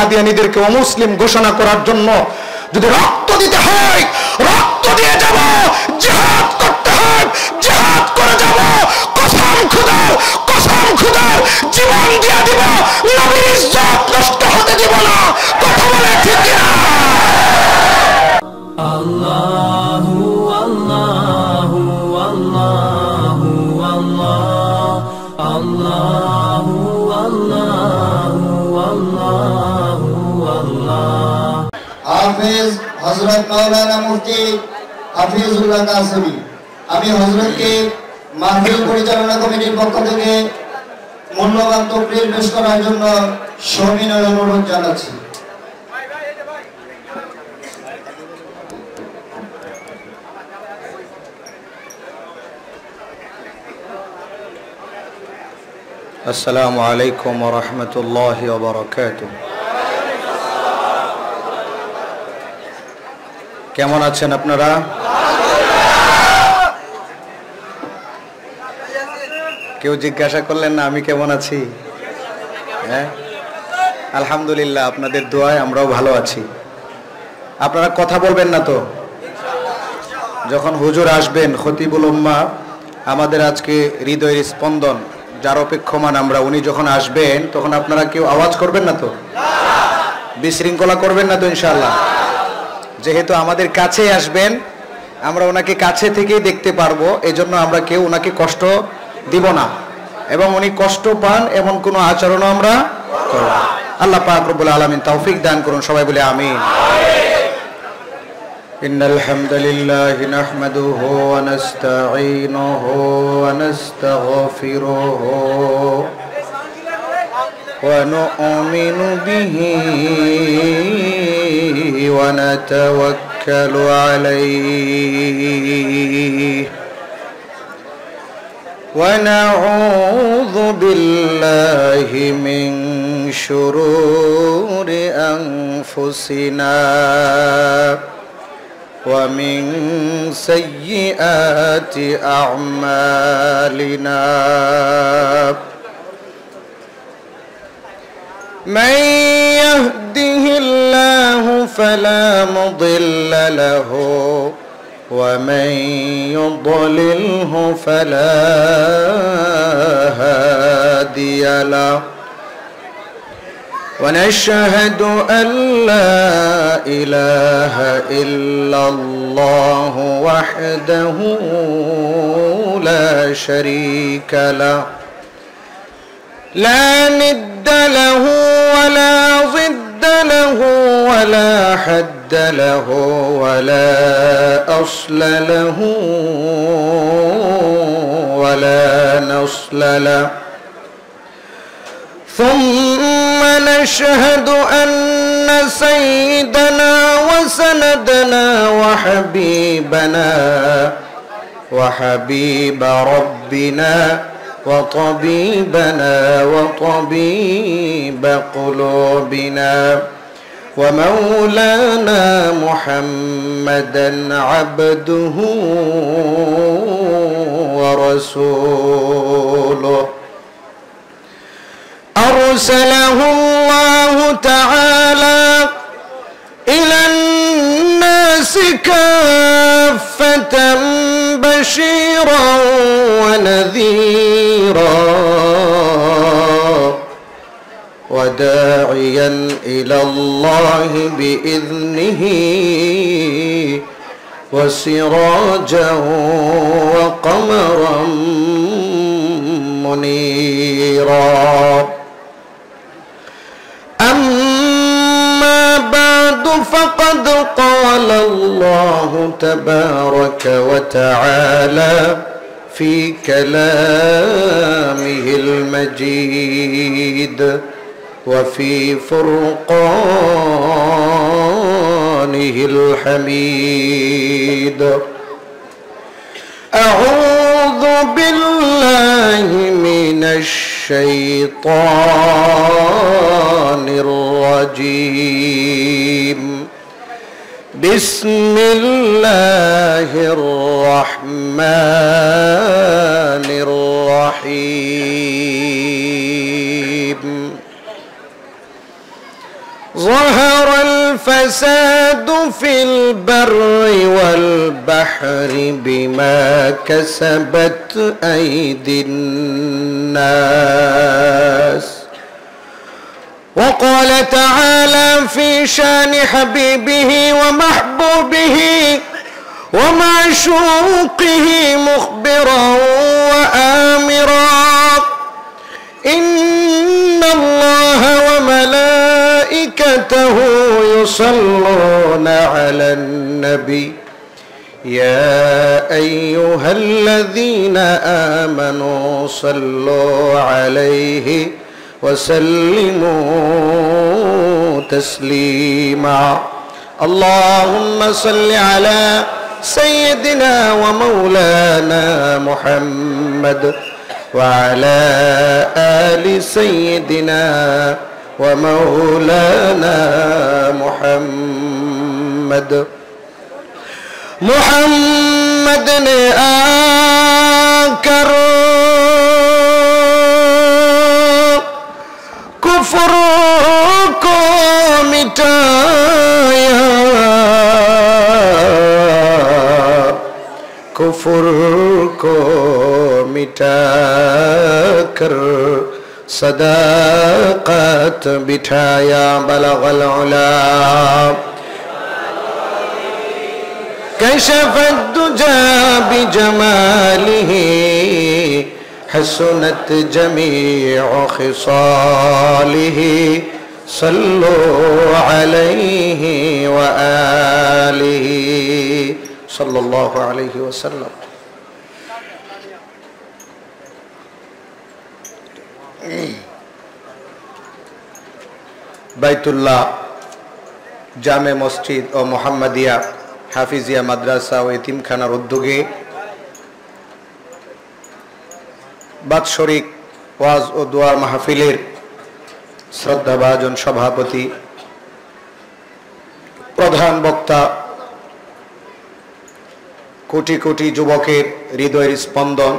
কাদিয়ানীদেরকে অমুসলিম ঘোষণা করার জন্য যদি রক্ত দিতে হয় রক্ত দিয়ে যাব, জিহাদ করতে হয় জিহাদ করে যাব, কসম খোদার জীবন দিয়ে দিব, নবীর ইজ্জত নষ্ট হতে দিব না। কথা বলে ঠিক কিনা? আল্লাহু আল্লাহু আল্লাহু আল্লাহ আল্লাহু আল্লাহু আল্লাহু আল্লাহ। হাফেজ হযরত মাওলানা মুফতি হাফিজুল্লাহ কাসেমী। আমি হযরতকে মাহফিল পরিচালনা কমিটির পক্ষ থেকে মূল্যবান তকরীর পেশ করার জন্য সবিনয় অনুরোধ জানাচ্ছি। আসসালামু আলাইকুম ওয়া রাহমাতুল্লাহি ওয়া বারাকাতুহু। কেমন আছেন আপনারা? কেউ জিজ্ঞাসা করলেন না আমি কেমন আছি? হ্যাঁ, আলহামদুলিল্লাহ, আপনাদের দোয়ায় আমরাও ভালো আছি। আপনারা কথা বলবেন না তো? যখন হুজুর আসবেন খতিবুল উম্মাহ, আমাদের আজকে হৃদয়ের স্পন্দন যার অপেক্ষমান আমরা, উনি যখন আসবেন তখন আপনারা কেউ আওয়াজ করবেন না তো? বিশৃঙ্খলা করবেন না তো ইনশাআল্লাহ? যেহেতু আমাদের কাছে আসবেন, আমরা ওনাকে কাছে থেকেই দেখতে পারবো, এজন্য আমরা কেউ ওনাকে কষ্ট দিব না, এবং উনি কষ্ট পান এমন কোনো আচরণও আমরা করব না। আল্লাহ পাক রব্বুল আলামিন তৌফিক দান করুন, সবাই বলে আমিন। ইন্নাল হামদুলিল্লাহি নাহমাদুহু ওয়া নাস্তাঈনুহু ওয়া নাস্তাগফিরুহু ওয়া নু'মিনু বিহি ওয়া নাতাওয়াক্কালু আলাইহি ওয়া নাউযু বিল্লাহি মিন শুরুরি আনফুসিনা ওয়া মিন সাইয়্যাতি আ'মালিনা। من يهده الله فلا مضل له ومن يضلله فلا هادي له ونشهد أن لا إله إلا الله وحده لا شريك له لا ند له ولا ضد له ولا حد له ولا أصل له ولا نصل له. ثم نشهد أن سيدنا وسندنا وحبيب ربنا وطبيبنا وطبيب قلوبنا ومولانا محمدا عبده ورسوله أرسله الله تعالى إلى الناس كافة بشيرا ونذيرا وداعيا إلى الله بإذنه وسراجا وقمرا منيرا. أما بعد فقد قال الله تبارك وتعالى في كلامه المجيد وفي فرقانه الحميد. أعوذ بالله من الشيطان الرجيم. بسم الله الرحمن الرحيم. ظهر الفساد في البر والبحر بما كسبت أيدي الناس وقال تعالى في شان حبيبه ومحبوبه ومعشوقه مخبرا وآمرا إن الله وملائكته يصلون على النبي يا أيها الذين آمنوا صلوا عليه وسلموا تسليما اللهم صل على سيدنا ومولانا محمد وعلى آل سيدنا ومولانا محمد ने आकर कुफ्र को मिटाया कुफ्र को मिटाकर सदाकत बिठाया बलगल उला कशफ दुजा बिजमालिही हसनत जमीउ खिसालिही सल्लु अलैहि व आलिही सल्लल्लाहु अलैहि वसल्लम। बैतुल्लाह जामे मस्जिद और मोहम्मदिया हाफिजिया माद्रासा ও এতিমখানার উদ্যোগে বাৎসরিক ওয়াজ ও দোয়ার মাহফিলের শ্রদ্ধাভাজন সভাপতি প্রধান বক্তা কোটি কোটি যুবকের হৃদয়ের স্পন্দন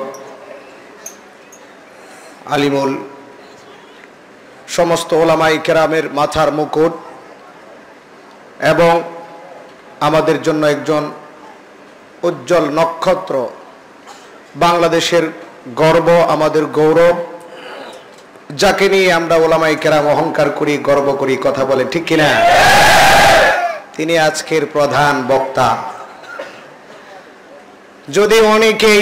আলিমুল সমস্ত ওলামায়ে কেরামের মাথার মুকুট এবং আমাদের জন্য একজন উজ্জ্বল নক্ষত্র বাংলাদেশের গর্ব আমাদের গৌরব যাকে নিয়ে আমরা ওলামায়ে কেরাম অহংকার করি গর্ব করি কথা বলে ঠিক কিনা তিনি আজকের প্রধান বক্তা। যদি অনেকেই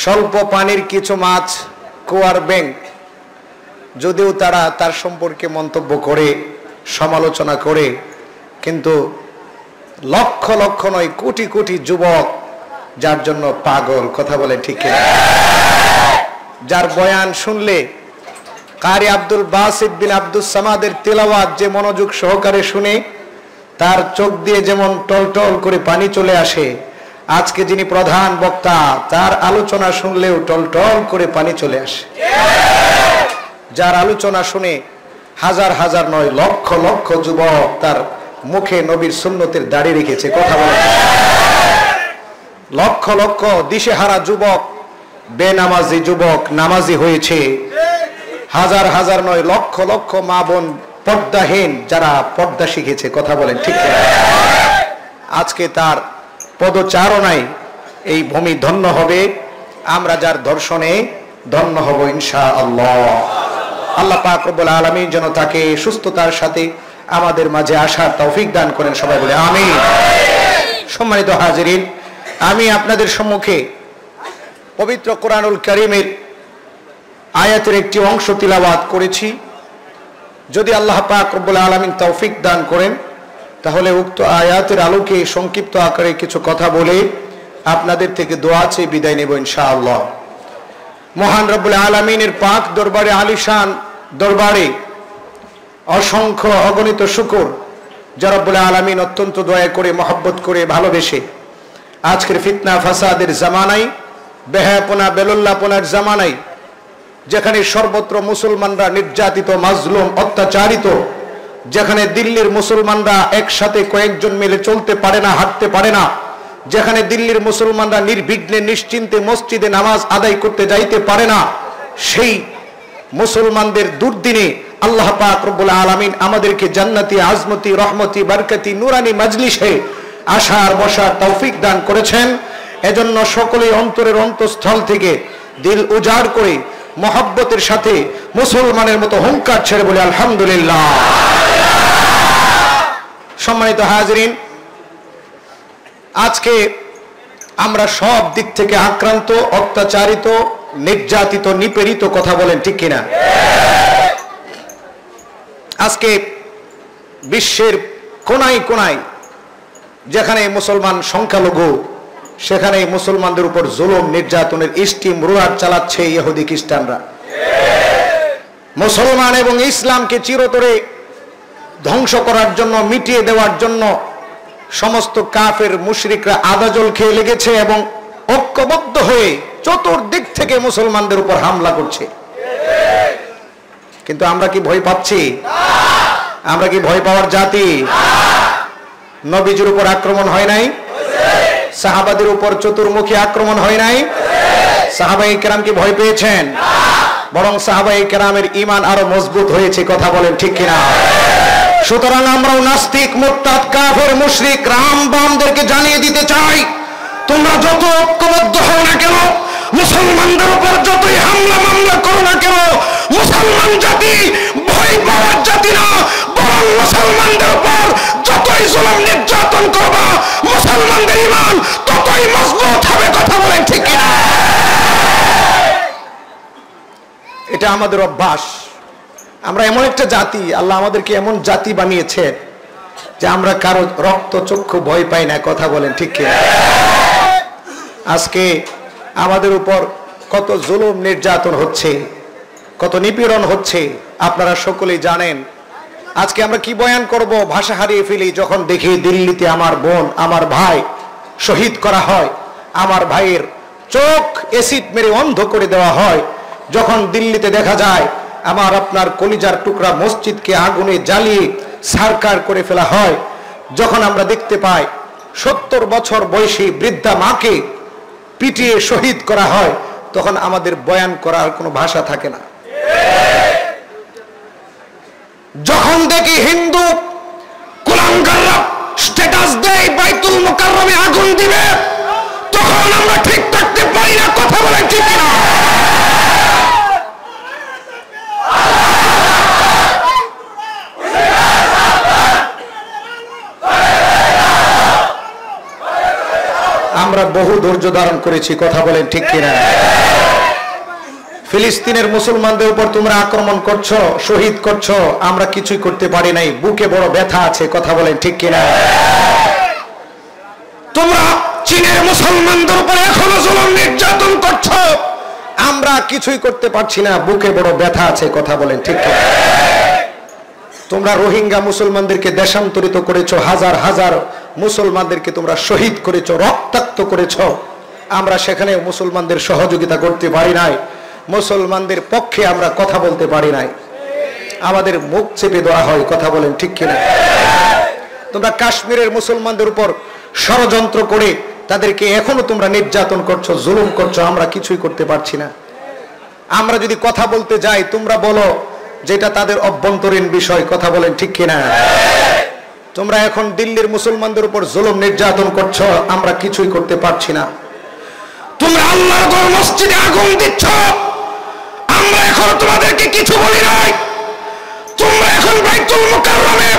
স্বল্প পানির কিছু মাছ কুয়ার ব্যাঙ যদিও তারা তার সম্পর্কে মন্তব্য করে সমালোচনা করে কিন্তু লক্ষ লক্ষ নয় কোটি কোটি যুবক যার জন্য পাগল কথা বলে ঠিক কিনা যার বয়ান শুনলে কারি আব্দুল বাসিত বিন আব্দুস সামাদের তেলাওয়াত যে মনোযোগ সহকারে শুনে তার চোখ দিয়ে যেমন টলটল করে পানি চলে আসে আজকে যিনি প্রধান বক্তা তার আলোচনা শুনলেও টলটল করে পানি চলে আসে যার আলোচনা শুনে হাজার হাজার নয় লক্ষ লক্ষ যুবক তার মুখে নবীর সুন্নতের দাড়ি রেখেছে কথা বলে লক্ষ লক্ষ দিশেহারা যুবক বেনামাজি যুবক নামাজি হয়েছে হাজার হাজার নয় লক্ষ লক্ষ মা বোন পর্দাহীন যারা পর্দা শিখেছে কথা বলেন ঠিক আজকে তার পদচারণায় এই ভূমি ধন্য হবে আমরা যার দর্শনে ধন্য হব ইনশাআল্লাহ। আল্লাহ পাক রব্বুল আলামিন যেন তাকে সুস্থতার সাথে আমাদের মাঝে আসার তৌফিক দান করেন সবাই বলে আমিন। সম্মানিত হাজিরিন আমি আপনাদের সম্মুখে পবিত্র কোরআনুল কারীমের আয়াতের একটি অংশ তিলাওয়াত করেছি যদি আল্লাহ পাক রব্বুল আলামিন তৌফিক দান করেন তাহলে উক্ত আয়াতের আলোকে সংক্ষিপ্ত আকারে কিছু কথা বলে আপনাদের থেকে দোয়া চেয়ে বিদায় নেব ইনশাআল্লাহ। মহান রব্বুল আলামিনের পাক দরবারে আলিশান দরবারে অসংখ্য অগণিত শুকর যা রব্বুল আলামিন অত্যন্ত দয়া করে মহব্বত করে ভালোবেসে আজকের ফিতনা ফাসাদের জামানায় বেহায়াপনা বেলুল্লাহপনার জামানায় যেখানে সর্বত্র মুসলমানরা নির্যাতিত মাজলুম অত্যাচারিত যেখানে দিল্লির মুসলমানরা একসাথে কয়েকজন মিলে চলতে পারে না হাঁটতে পারে না যেখানে দিল্লির মুসলমানরা নির্বিঘ্নে নিশ্চিন্তে মসজিদে নামাজ আদায় করতে যাইতে পারে না সেই মুসলমানদের দুর্দিনে আল্লাহ পাক রব্বুল আলামিন আমাদেরকে জান্নাতি আজমতি রহমতি বরকতি নুরানি মজলিসে আসার বসার তৌফিক দান করেছেন। এজন্য সকলেই অন্তরের অন্তঃস্থল থেকে দিল উজাড় করে মহব্বতের সাথে মুসলমানের মতো হুঙ্কার ছেড়ে বলে আলহামদুলিল্লাহ। সম্মানিত হাজরিন, আজকে আমরা সব দিক থেকে আক্রান্ত, অত্যাচারিত, নির্যাতিত, নিপীড়িত, কথা বলেন ঠিক কিনা? আজকে বিশ্বের কোনায় কোনায় যেখানে মুসলমান সংখ্যালঘু সেখানে মুসলমানদের উপর জুলুম নির্যাতনের স্টিম রোলার চালাচ্ছে ইহুদি খ্রিস্টানরা। মুসলমান এবং ইসলামকে চিরতরে ধ্বংস করার জন্য, মিটিয়ে দেওয়ার জন্য সমস্ত কাফের মুশরিকরা আদাজল খেয়ে লেগেছে এবং ঐক্যবদ্ধ হয়ে চতুর্দিক থেকে মুসলমানদের উপর হামলা করছে। কিন্তু আমরা কি ভয় পাচ্ছি? আমরা কি ভয় পাওয়ার জাতি? নবীজির উপর আক্রমণ হয় নাই? সাহাবাদের উপর চতুর্মুখী আক্রমণ হয় নাই? সাহাবায়ে কেরাম কি ভয় পেয়েছেন? বরং সাহাবায়ে কেরামের ঈমান আরো মজবুত হয়েছে, কথা বলেন ঠিক কিনা? সুতরাং আমরাও নাস্তিক, মুরতাদ, কাফের, মুশরিক, রাম বামদেরকে জানিয়ে দিতে চাই, তোমরা যত ঐক্যবদ্ধ হও না কেন, মুসলমানদের উপর যতই হামলা মামলা করো না কেন, মুসলমান জাতি ভয় পাওয়ার জাতি না, বরং মুসলমানদের উপর যতই জুলুম নির্যাতন করবা মুসলমানদের ঈমান ততই মজবুত হবে, কথা বলেন ঠিক কিনা? এটা আমাদের অভ্যাস। আমরা এমন একটা জাতি, আল্লাহ আমাদেরকে এমন জাতি বানিয়েছে যে আমরা কারো রক্ত চক্ষু ভয় পাই না, কথা বলেন ঠিক কিনা? আজকে আমাদের উপর কত জুলুম নির্যাতন হচ্ছে, কত নিপীড়ন হচ্ছে, আপনারা সকলেই জানেন। আজকে আমরা কি বয়ান করব, ভাষা হারিয়ে ফেলি যখন দেখি দিল্লিতে আমার বোন, আমার ভাই শহীদ করা হয়, আমার ভাইয়ের চোখ এসিড মেরে অন্ধ করে দেওয়া হয়, যখন দিল্লিতে দেখা যায় আমার আপনার কলিজার টুকরা মসজিদকে আগুনে জ্বালিয়ে ছারখার করে ফেলা হয়, যখন আমরা দেখতে পাই 70 বছর বয়সী বৃদ্ধা মাকে পিটিয়ে শহীদ করা হয়, তখন আমাদের বয়ান করার কোনো ভাষা থাকে না। যখন দেখি হিন্দু কুলাঙ্গাররা স্ট্যাটাস দেয় বাইতুল মুকাররমে আগুন দিবে, তখন আমরা ঠিক থাকতে পারি না, কথা বলেন ঠিক না? আমরা বহু ধৈর্য ধারণ করেছি, কথা বলেন ঠিক কিনা? ফিলিস্তিনের মুসলমানদের উপর তোমরা আক্রমণ করছো, শহীদ করছো, আমরা কিছুই করতে পারি নাই, বুকে বড় ব্যথা আছে, কথা বলেন ঠিক কিনা? তোমরা চীনের মুসলমানদের উপর এখনো জুলুম নির্যাতন করছো, আমরা কিছুই করতে পারছি না, বুকে বড় ব্যথা আছে, কথা বলেন ঠিক কিনা? তোমরা রোহিঙ্গা মুসলমানদেরকে দেশান্তরিত করেছো, হাজার হাজার মুসলমানদেরকে তোমরা শহীদ করেছো, রক্তাক্ত করেছো, আমরা সেখানে মুসলমানদের সহযোগিতা করতে পারি নাই, মুসলমানদের পক্ষে আমরা কথা বলতে পারি নাই, আমাদের মুখ চেপে দেওয়া হয়, কথা বলেন ঠিক কিনা? তোমরা কাশ্মীরের মুসলমানদের উপর ষড়যন্ত্র করে তাদেরকে এখনো তোমরা নির্যাতন করছো, জুলুম করছো, আমরা কিছুই করতে পারছি না। আমরা যদি কথা বলতে যাই, তোমরা বলো যেটা তাদের অভ্যন্তরীণ বিষয়, কথা বলেন ঠিক কিনা? তোমরা এখন দিল্লির মুসলমানদের উপর জুলুম নির্যাতন করছো, আমরা কিছুই করতে পারছি না। তোমরা আল্লাহর ঘর মসজিদে আগুন দিচ্ছ, আমরা এখন তোমাদেরকে কিছু বলি নাই। তোমরা এখন বাইতুল মুকাররমে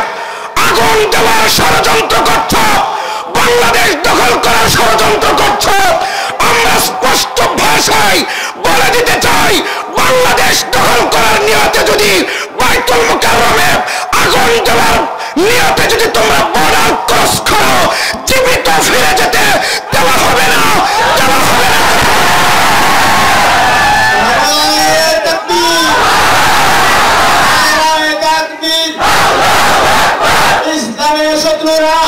আগুন দেওয়ার ষড়যন্ত্র করছো, বাংলাদেশ দখল করার ষড়যন্ত্র করছো, আমরা স্পষ্ট ভাষায় বলে দিতে চাই, বাংলাদেশ দখল করার নিয়তে যদি বাইতুল মুকাররমে আগুন দেওয়ার নিয়তে যদি তোমরা বর্ডার ক্রস করো, জীবিত ফিরে যেতে দেওয়া হবে না, দেওয়া হবে না। ইসলামের শত্রুরা,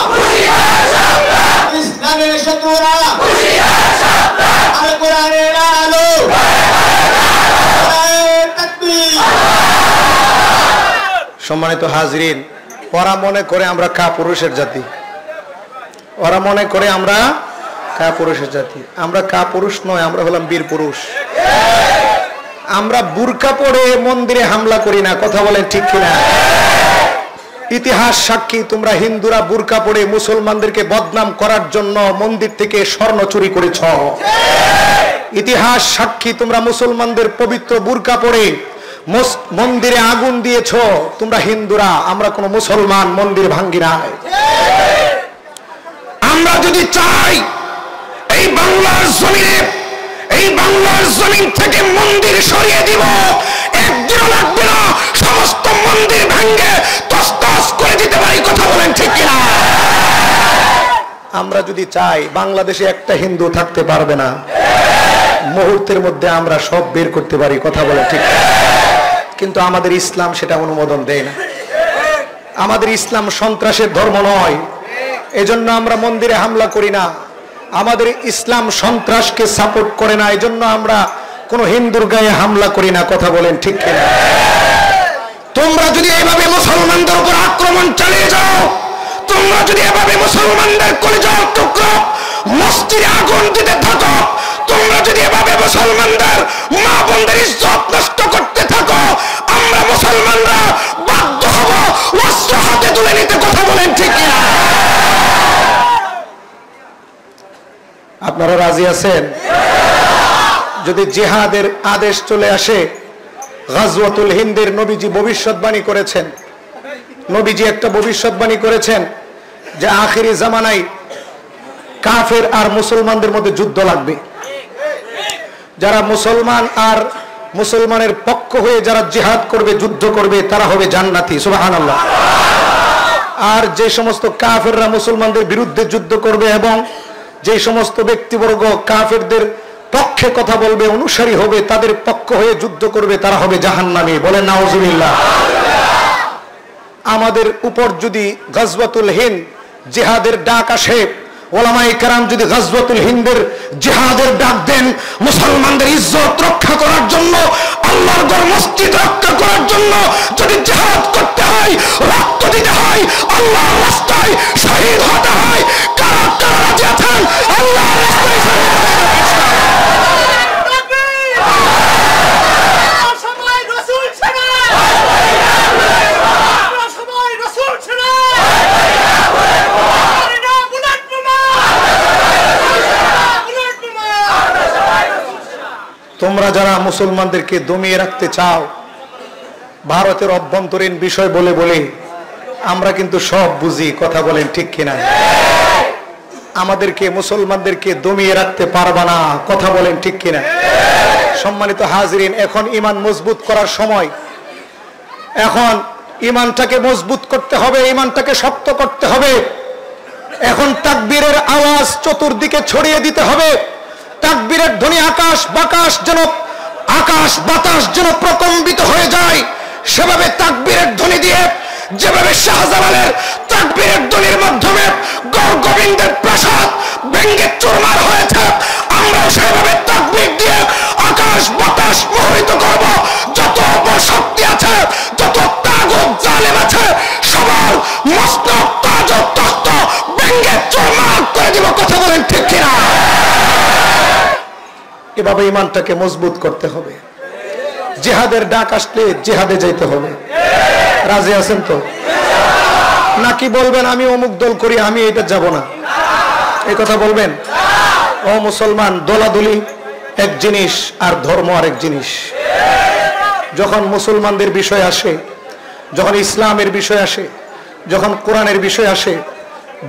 ইসলামের শত্রুরা আল কোরআনের আলো, সম্মানিত হাজরিন, ওরা মনে করে আমরা কাপুরুষের জাতি, ওরা মনে করে আমরা কাপুরুষের জাতি। আমরা কাপুরুষ নয়, আমরা হলাম বীর পুরুষ। আমরা বুরকা পরে মন্দিরে হামলা করি না, কথা বলেন ঠিক কিনা? ইতিহাস সাক্ষী, তোমরা হিন্দুরা বুরকা পরে মুসলমানদেরকে বদনাম করার জন্য মন্দির থেকে স্বর্ণ চুরি করেছ। ইতিহাস সাক্ষী, তোমরা মুসলমানদের পবিত্র বুরকা পরে মন্দিরে আগুন দিয়েছ। তোমরা হিন্দুরা, আমরা কোন মুসলমান মন্দির ভাঙ্গি নাই। আমরা যদি চাই এই বাংলার জমিনে, এই বাংলার জমিন থেকে মন্দির সরিয়ে দিব, একদিনও লাগবে না, সমস্ত মন্দির ভেঙে তছনছ করে দিতে পারি, কথা বলেন ঠিক কিনা? আমরা যদি চাই বাংলাদেশে একটা হিন্দু থাকতে পারবে না, মুহূর্তের মধ্যে আমরা সব বের করতে পারি, কথা বলেন ঠিক। কিন্তু আমাদের ইসলাম সেটা অনুমোদন দেয় না। আমাদের ইসলাম সন্ত্রাসের ধর্ম নয়, এজন্য আমরা মন্দিরে হামলা করি না। আমাদের ইসলাম সন্ত্রাসকে সাপোর্ট করে না, এজন্য আমরা কোন হিন্দুর গায়ে হামলা করি না, কথা বলেন ঠিক কিনা? তোমরা যদি এইভাবে মুসলমানদের উপর আক্রমণ চালিয়ে যাও, তোমরা যদি এভাবে মুসলমানদের কলিজার টুকরো মসজিদে আগুন দিতে থাকো, তোমরা যদি এভাবে মুসলমানদের মা বোনদের ইজ্জত নষ্ট করতে থাকো, আমরা মুসলমানরা বাধ্য হব অস্ত্র হাতে তুলে নিতে, কথা বলেন ঠিক কিনা? আপনারা রাজি আছেন? যদি জিহাদের আদেশ চলে আসে, গাজওয়াতুল হিন্দের নবীজি ভবিষ্যৎবাণী করেছেন, নবীজি একটা ভবিষ্যৎবাণী করেছেন যে আখিরি জামানায় কাফের আর মুসলমানদের মধ্যে যুদ্ধ লাগবে। যারা মুসলমান আর মুসলমানের পক্ষ হয়ে যারা জিহাদ করবে, যুদ্ধ করবে, তারা হবে জান্নাতি, সুবহানাল্লাহ। আর যে সমস্ত কাফেররা মুসলমানদের বিরুদ্ধে যুদ্ধ করবে এবং যে সমস্ত ব্যক্তিবর্গ কাফেরদের পক্ষে কথা বলবে, অনুসারী হবে, তাদের পক্ষ হয়ে যুদ্ধ করবে, তারা হবে জাহান্নামী, বলেন নাউজুবিল্লাহ। আমাদের উপর যদি গাজওয়াতুল হিন্দ জিহাদের ডাক আসে, ওলামায়ে কেরাম যদি গাজওয়াতুল হিন্দের জিহাদের ডাক দেন, মুসলমানদের ইজ্জত রক্ষা করার জন্য, আল্লাহর ঘর মসজিদ রক্ষা করার জন্য যদি জিহাদ করতে হয়, রক্ত দিতে হয়, আল্লাহর রাস্তায় শহীদ হতে হয়, কারা কারা রাজি আছেন আল্লাহর রাস্তায় শহীদ হতে? তোমরা যারা মুসলমানদেরকে দমিয়ে রাখতে চাও, ভারতের অভ্যন্তরীণ বিষয় বলে বলে আমরা কিন্তু সব বুঝি, কথা বলেন ঠিক কিনা? আমাদেরকে মুসলমানদেরকে দমিয়ে রাখতে পারবা না, কথা বলেন ঠিক কিনা? সম্মানিত হাজিরিন, এখন ঈমান মজবুত করার সময়। এখন ঈমানটাকে মজবুত করতে হবে, ঈমানটাকে শক্ত করতে হবে। এখন তাকবীরের আওয়াজ চতুর্দিকে ছড়িয়ে দিতে হবে। তাকবীরের ধ্বনি আকাশ বাতাস যেন প্রকম্পিত হয়ে যায়, সেভাবে তাকবীরের ধ্বনি দিয়ে, যেভাবে শাহজালালের তাকবীরের ধ্বনির মাধ্যমে গড়গোবিন্দের প্রাসাদ ভেঙে চুরমার হয়েছে, আমরাও সেভাবে তাকবীর দিয়ে আকাশ বাতাস মোহিত করব। যত শক্তি আছে, যত তাগুত জালেম আছে, সবার মস্তক তাজ তখ্ত ভেঙে চুরমার করে দিব, কথা বলেন ঠিক কিনা? এভাবে ঈমানটাকে মজবুত করতে হবে। জিহাদের ডাক আসলে জিহাদে যাইতে হবে। রাজি আছেন তো? নাকি বলবেন আমি অমুক দল করি, আমি এটা যাব না, এই কথা বলবেন? ও মুসলমান, দলাদলি এক জিনিস আর ধর্ম আরেক জিনিস। যখন মুসলমানদের বিষয় আসে, যখন ইসলামের বিষয় আসে, যখন কোরআনের বিষয় আসে,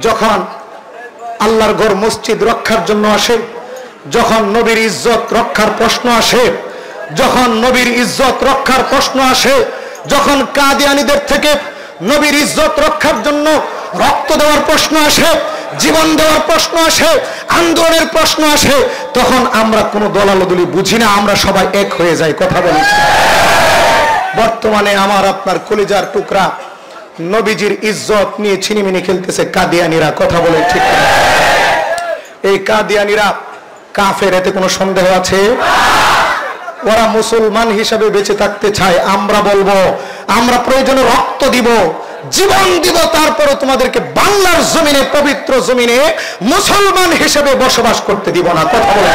যখন আল্লাহর ঘর মসজিদ রক্ষার জন্য আসে, যখন নবীর ইজ্জত রক্ষার প্রশ্ন আসে, যখন নবীর ইজ্জত রক্ষার প্রশ্ন আসে, যখন কাদিয়ানীদের থেকে নবীর ইজ্জত রক্ষার জন্য রক্ত দেওয়ার প্রশ্ন আসে, জীবন দেওয়ার প্রশ্ন আসে, আন্দোলনের প্রশ্ন আসে, তখন আমরা কোনো দলাদলি বুঝি না, আমরা সবাই এক হয়ে যাই, কথা বলি। বর্তমানে আমার আপনার কলিজার টুকরা নবীজির ইজ্জত নিয়ে ছিনিমিনি খেলতেছে কাদিয়ানীরা, কথা বলে ঠিক না? এই কাদিয়ানীরা কাফের, এতে কোনো সন্দেহ আছে? ওরা মুসলমান হিসাবে বেঁচে থাকতে চায়। আমরা বলবো আমরা প্রয়োজনে রক্ত দিব, জীবন দিব, তারপরে তোমাদেরকে বাংলার জমিনে, পবিত্র জমিনে মুসলমান হিসেবে বসবাস করতে দিব না, কথা বলে।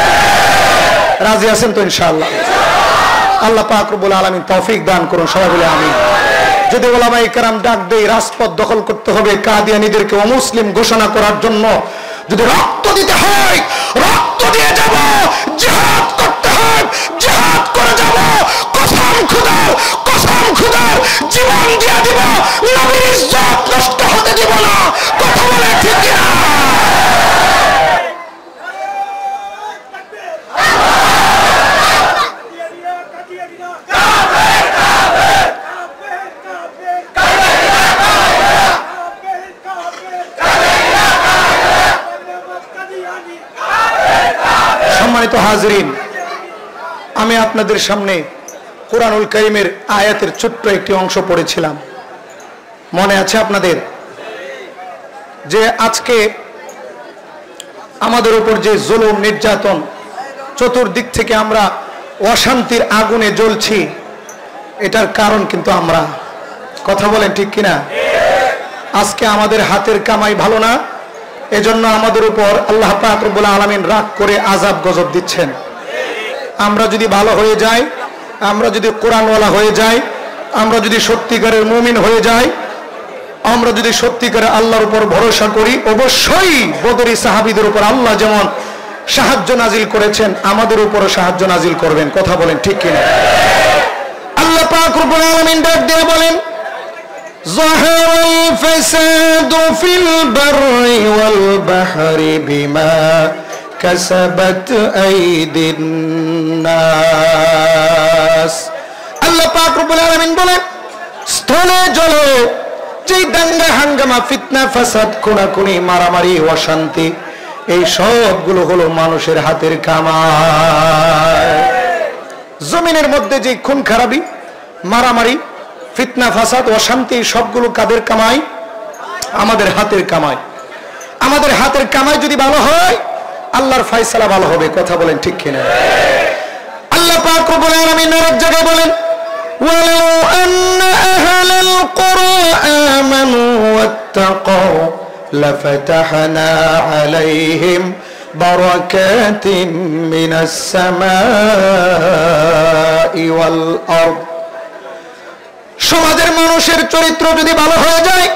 রাজি আছেন তো ইনশাআল্লাহ? আল্লাহ পাক রব্বুল আলামিন তৌফিক দান করুন, সবাই বলে আমিন। যদি ওলামায়ে কেরাম ডাক দেয় রাজপথ দখল করতে হবে, কাদিয়ানীদেরকে অমুসলিম ঘোষণা করার জন্য যদি রক্ত দিতে হয় রক্ত দিয়ে যাব, জিহাদ করতে হয় জিহাদ করে যাব, কসম খোদার জীবন দিয়ে দিব, নবীর ইজ্জত নষ্ট হতে দিব না। কথা বলে ঠিক না? সম্মানিত হাজরিন, আমি আপনাদের সামনে কুরআনুল কারীমের আয়াতের ছোট্ট একটি অংশ পড়েছিলাম। মনে আছে আপনাদের যে আজকে আমাদের উপর যে জুলুম নির্যাতন, চতুর্দিক থেকে আমরা অশান্তির আগুনে জ্বলছি, এটার কারণ কিন্তু আমরা। কথা বলেন ঠিক কিনা? আজকে আমাদের হাতের কামাই ভালো না, এজন্য আমাদের উপর আল্লাহ পাক রব্বুল আলামিন রাগ করে আযাব গজব দিচ্ছেন। আমরা যদি ভালো হয়ে যাই, আমরা যদি কোরআনওয়ালা হয়ে যাই, আমরা যদি সত্যিকারের মুমিন হয়ে যাই, আমরা যদি সত্যিকারের আল্লাহর উপর ভরসা করি, অবশ্যই বদরি সাহাবীদের উপর আল্লাহ যেমন সাহায্য নাজিল করেছেন আমাদের উপরও সাহায্য নাজিল করবেন। কথা বলেন ঠিক কিনা? আল্লাহ পাক রব্বুল আলামিন ডাক দিয়ে বলেন, ظهر الفساد في البر والبحر بما كسبت أيدي الناس। আল্লাহ পাক রব্বুল আলামিন বলেন, স্থলে জলে যে দাঙ্গা হাঙ্গামা, ফিতনা, ফাসাদ, খুনাখুনি, মারামারি, অশান্তি, এই সবগুলো হলো মানুষের হাতের কামাই। জমিনের মধ্যে যে খুন খারাপি, মারামারি, ফিতনা, ফাসাদ, অশান্তি, সবগুলো কাদের কামাই? আমাদের হাতের কামাই। আমাদের হাতের কামাই যদি ভালো হয়, আল্লাহর ফয়সালা ভালো হবে। কথা বলেন ঠিক কিনা? আল্লাহ পাক রব্বুল আলামিন আরেক জায়গায় বলেন, ওয়ালাউ আন্না আহলাল কুরা আমানু ওয়াত্তাকাউ লাফাতাহনা আলাইহিম বারাকাতিন মিনাস সামাই ওয়াল আরদ। সমাজের মানুষের চরিত্র যদি ভালো হয়ে যায়,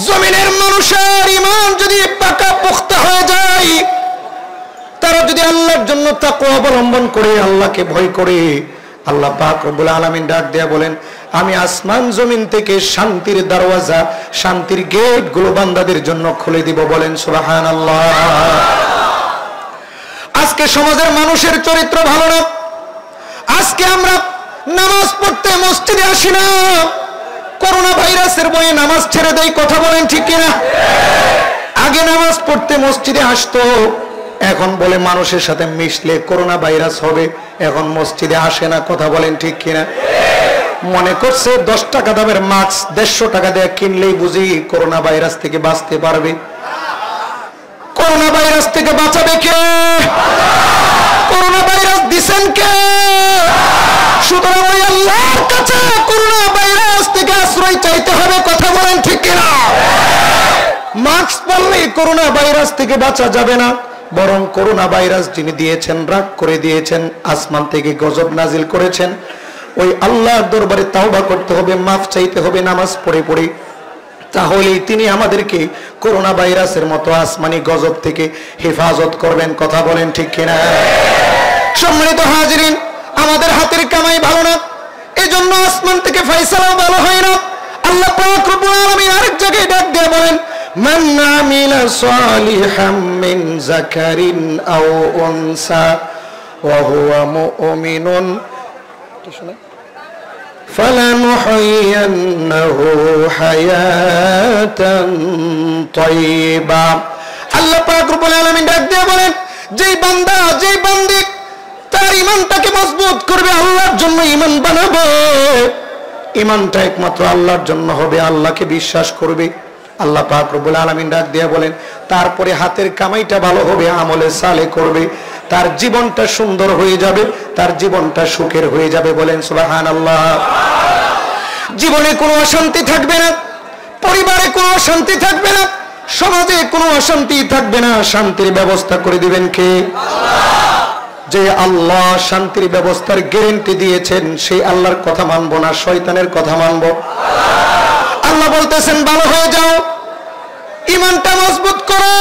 জমিনের মানুষের ঈমান যদি পাকা পোক্তা হয়ে যায়, তারা যদি আল্লাহর জন্য তাকওয়া অবলম্বন করে, আল্লাহকে ভয় করে, আল্লাহ পাক রব্বুল আলামিন ডাক দেয়া বলেন, আমি আসমান জমিন থেকে শান্তির দরওয়াজা, শান্তির গেট গুলো বান্দাদের জন্য খুলে দিব। বলেন সুবহানাল্লাহ। আজকে সমাজের মানুষের চরিত্র ভালো না। আজকে আমরা নামাজ পড়তে মসজিদে আসি না, করোনা ভাইরাসের ভয়ে নামাজ ছেড়ে দেই। কথা বলেন ঠিক কিনা? আগে নামাজ পড়তে মসজিদে আসতো, এখন বলে মানুষের সাথে মিশলে করোনা ভাইরাস হবে, এখন মসজিদে আসে না। কথা বলেন ঠিক কিনা? মনে করছে 10 টাকা দামের মাস্ক 150 টাকা দিয়ে কিনলেই বুঝি করোনা ভাইরাস থেকে বাঁচতে পারবে। করোনা ভাইরাস থেকে বাঁচাবে কে? করোনা ভাইরাস দিছেন কে? সুতরাং ওই আল্লাহর কাছে করোনা ভাইরাস থেকে আশ্রয় চাইতে হবে। কথা বলেন ঠিক কিনা? মাস্ক পরলেই করোনা ভাইরাস থেকে বাঁচা যাবে না, বরং করোনা ভাইরাস যিনি দিয়েছেন, রাগ করে দিয়েছেন, আসমান থেকে গজব নাজিল করেছেন, ওই আল্লাহর দরবারে তাওবা করতে হবে, মাফ চাইতে হবে নামাজ পড়ে পড়ে। তাহলেই তিনি আমাদেরকে করোনা ভাইরাসের মতো আসমানি গজব থেকে হেফাজত করবেন। কথা বলেন ঠিক কিনা? সম্মানিত হাজিরিন, আমাদের হাতের কামাই ভালো না, এজন্য আসমান থেকে ফয়সালাও ভালো হয় না। আল্লাহ পাক রব্বুল আলামিন আরেক জায়গায় ডাক দিয়ে বলেন, মান আমিলা সালিহাম মিন যাকারিন আও উনসা ওয়া হুয়া মুমিনুন ফালানুহয়িয়ান্নাহু হায়াতান তাইয়্যিবা। আল্লাহ পাক রব্বুল আলামিন ডাক দিয়ে বলেন, যেই বান্দা, যেই বান্দি তার ঈমানটাকে মজবুত করবে, আল্লাহর জন্য ঈমান বানাবে, ঈমানটা একমাত্র আল্লাহর জন্য হবে, আল্লাহকে বিশ্বাস করবে, আল্লাহ পাক রব্বুল আলামিন ডাক দিয়ে বলেন, তারপরে হাতের কামাইটা ভালো হবে, আমলে সালে করবে, তার জীবনটা সুন্দর হয়ে যাবে, তার জীবনটা সুখের হয়ে যাবে। বলেন সুবহানাল্লাহ। জীবনে কোনো অশান্তি থাকবে না, পরিবারে কোনো অশান্তি থাকবে না, সমাজে কোনো অশান্তি থাকবে না। শান্তির ব্যবস্থা করে দিবেন কে? আল্লাহ। যে আল্লাহ শান্তির ব্যবস্থার গ্যারান্টি দিয়েছেন সেই আল্লাহর কথা মানবো না শয়তানের কথা মানবো? আল্লাহ বলতেছেন ভালো হয়ে যাও, ঈমানটা মজবুত করো,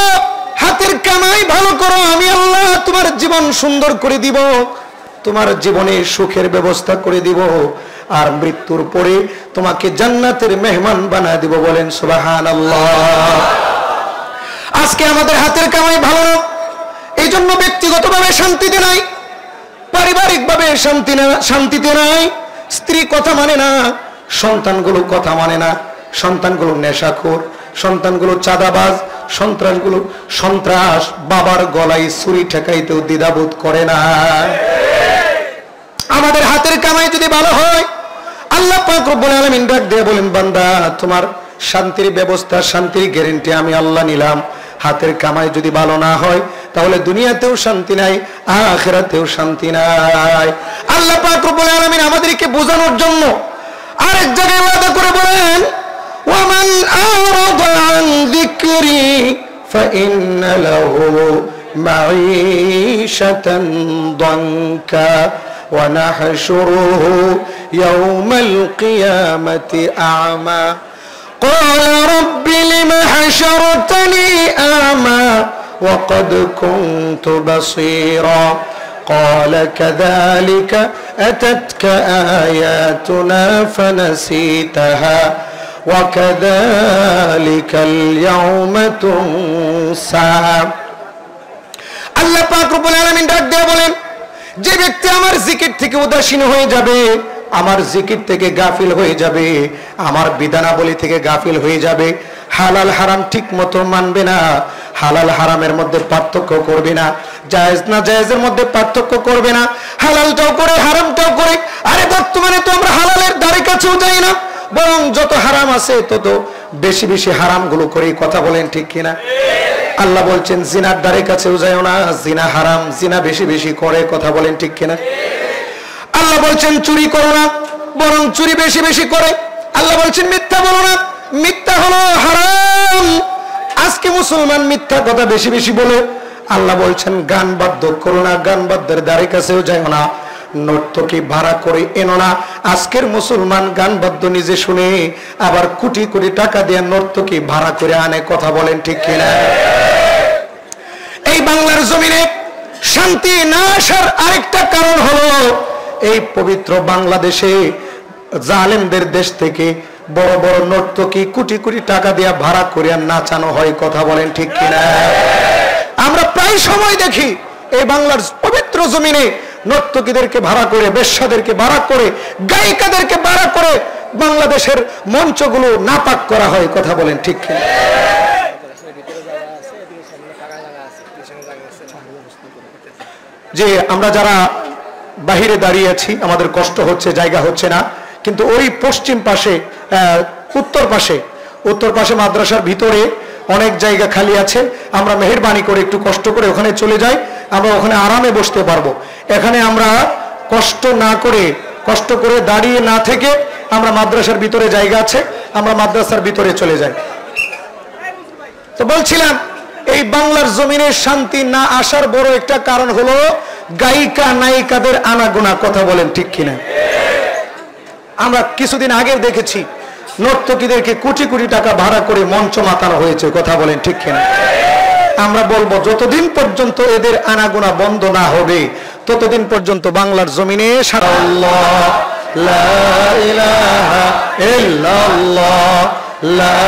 হাতের কামাই ভালো করো, আমি আল্লাহ তোমার জীবন সুন্দর করে দিব, তোমার জীবনে সুখের ব্যবস্থা করে দিব, আর মৃত্যুর পরে তোমাকে জান্নাতের মেহমান বানায় দিব। বলেন সুবহানাল্লাহ। আজকে আমাদের হাতের কামাই ভালো না, এই জন্য ব্যক্তিগতভাবে শান্তিতে নাই, পারিবারিকভাবে শান্তিতে নাই, স্ত্রী কথা মানে না, সন্তানগুলো কথা মানে না, সন্তানগুলো নেশাখোর, সন্তানগুলো চাঁদাবাজ, সন্ত্রাস, বাবার গলায় ছুরি ঠেকাইতেও দ্বিধাবোধ করে না। আমাদের হাতের কামাই যদি ভালো হয়, আল্লাহ পাক রব্বুল আলামিন ডাক দিয়ে বলেন বান্দা তোমার শান্তির ব্যবস্থা, শান্তির গ্যারান্টি আমি আল্লাহ নিলাম। হাতের কামাই যদি ভালো না হয় তাহলে দুনিয়াতেও শান্তি নাই, আখিরাতেও শান্তি নাই। আল্লাহ পাক রব্বুল আলামিন আমাদেরকে বোঝানোর জন্য আরেক জায়গায় ওয়াদা করে বলেন ওয়ামান আরাদা আন যিকরি ফাইন্না লাহু মাঈশাতান দানকা ওয়া নাহশুরুহু ইয়াওমাল কিয়ামাতি আ'মা قال رب لم حشرتني أعمى وقد كنت بصيرا قال كذلك أتتك آياتنا فنسيتها وكذلك اليوم تنسى আল্লাহ পাক রব্বুল আলামিন ডাক দিয়ে বলেন যে ব্যক্তি আমার জিকির থেকে উদাসীন হয়ে যাবে, আমার জিকির থেকে গাফিল হয়ে যাবে, আমার বিধানাবলী থেকে গাফিল হয়ে যাবে, হালাল হারাম ঠিক মতো মানবে না, হালাল হারামের মধ্যে পার্থক্য করবে না, জায়েজ না জায়েজের মধ্যে পার্থক্য করবে না, হালালটাও করে হারামটাও করে। আরে বর্তমানে তো আমরা হালালের ধারে কাছেও যাই না, বরং যত হারাম আছে তত বেশি বেশি হারামগুলো করি। কথা বলেন ঠিক কিনা? আল্লাহ বলছেন জিনার ধারে কাছেও যাও না, জিনা হারাম, জিনা বেশি বেশি করে। কথা বলেন ঠিক কিনা? আল্লাহ বলছেন চুরি করো না, বরং চুরি বেশি বেশি করে। আল্লাহ বলছেন মিথ্যা বলো না, মিথ্যা হলো হারাম। আজকে মুসলমান মিথ্যা কথা বেশি বেশি বলে। আল্লাহ বলছেন গান বাদ্য করো না, গান বাদ্যের ধারে কাছেও যাও না, নর্তকী ভাড়া করে এনো না। আজকের মুসলমান গান বাদ্য নিজে শুনে আবার কোটি কোটি টাকা দিয়ে নর্তকী ভাড়া করে আনে। কথা বলেন ঠিক কিনা? এই বাংলার জমিনে শান্তি না আসার আরেকটা কারণ হলো এই পবিত্র বাংলাদেশে জালেমদের দেশ থেকে বড় বড় নর্তকী কোটি কোটি টাকা দিয়ে ভাড়া করে নাচানো হয়। কথা বলেন ঠিক কিনা? আমরা প্রায় সময় দেখি এই বাংলার পবিত্র জমিনে নর্তকীদেরকে ভাড়া করে, বেশ্যাদেরকে ভাড়া করে, গায়িকাদেরকে ভাড়া করে বাংলাদেশের মঞ্চগুলো নাপাক করা হয়। কথা বলেন ঠিক কিনা? যে আমরা যারা বাহিরে দাঁড়িয়ে আছি আমাদের কষ্ট হচ্ছে, জায়গা হচ্ছে না, কিন্তু ওই পশ্চিম পাশে উত্তর পাশে মাদ্রাসার ভিতরে অনেক জায়গা খালি আছে। আমরা মেহেরবানি করে একটু কষ্ট করে ওখানে চলে যাই, আমরা ওখানে আরামে বসতে পারবো। এখানে আমরা কষ্ট করে দাঁড়িয়ে না থেকে আমরা মাদ্রাসার ভিতরে জায়গা আছে, আমরা মাদ্রাসার ভিতরে চলে যাই। তো বলছিলাম এই বাংলার জমিনে শান্তি না আসার বড় একটা কারণ হলো গায়িকা নায়িকাদের আনাগোনা। কথা বলেন ঠিক কিনা? আমরা কিছুদিন আগে দেখেছি নর্তকীদেরকে কোটি কোটি টাকা ভাড়া করে মঞ্চ মাতানো হয়েছে। কথা বলেন ঠিক কিনা? আমরা বলবো যতদিন পর্যন্ত এদের আনাগোনা বন্ধ না হবে ততদিন পর্যন্ত বাংলার জমিনে সারা আল্লাহ লা ইলাহা ইল্লাল্লাহ লা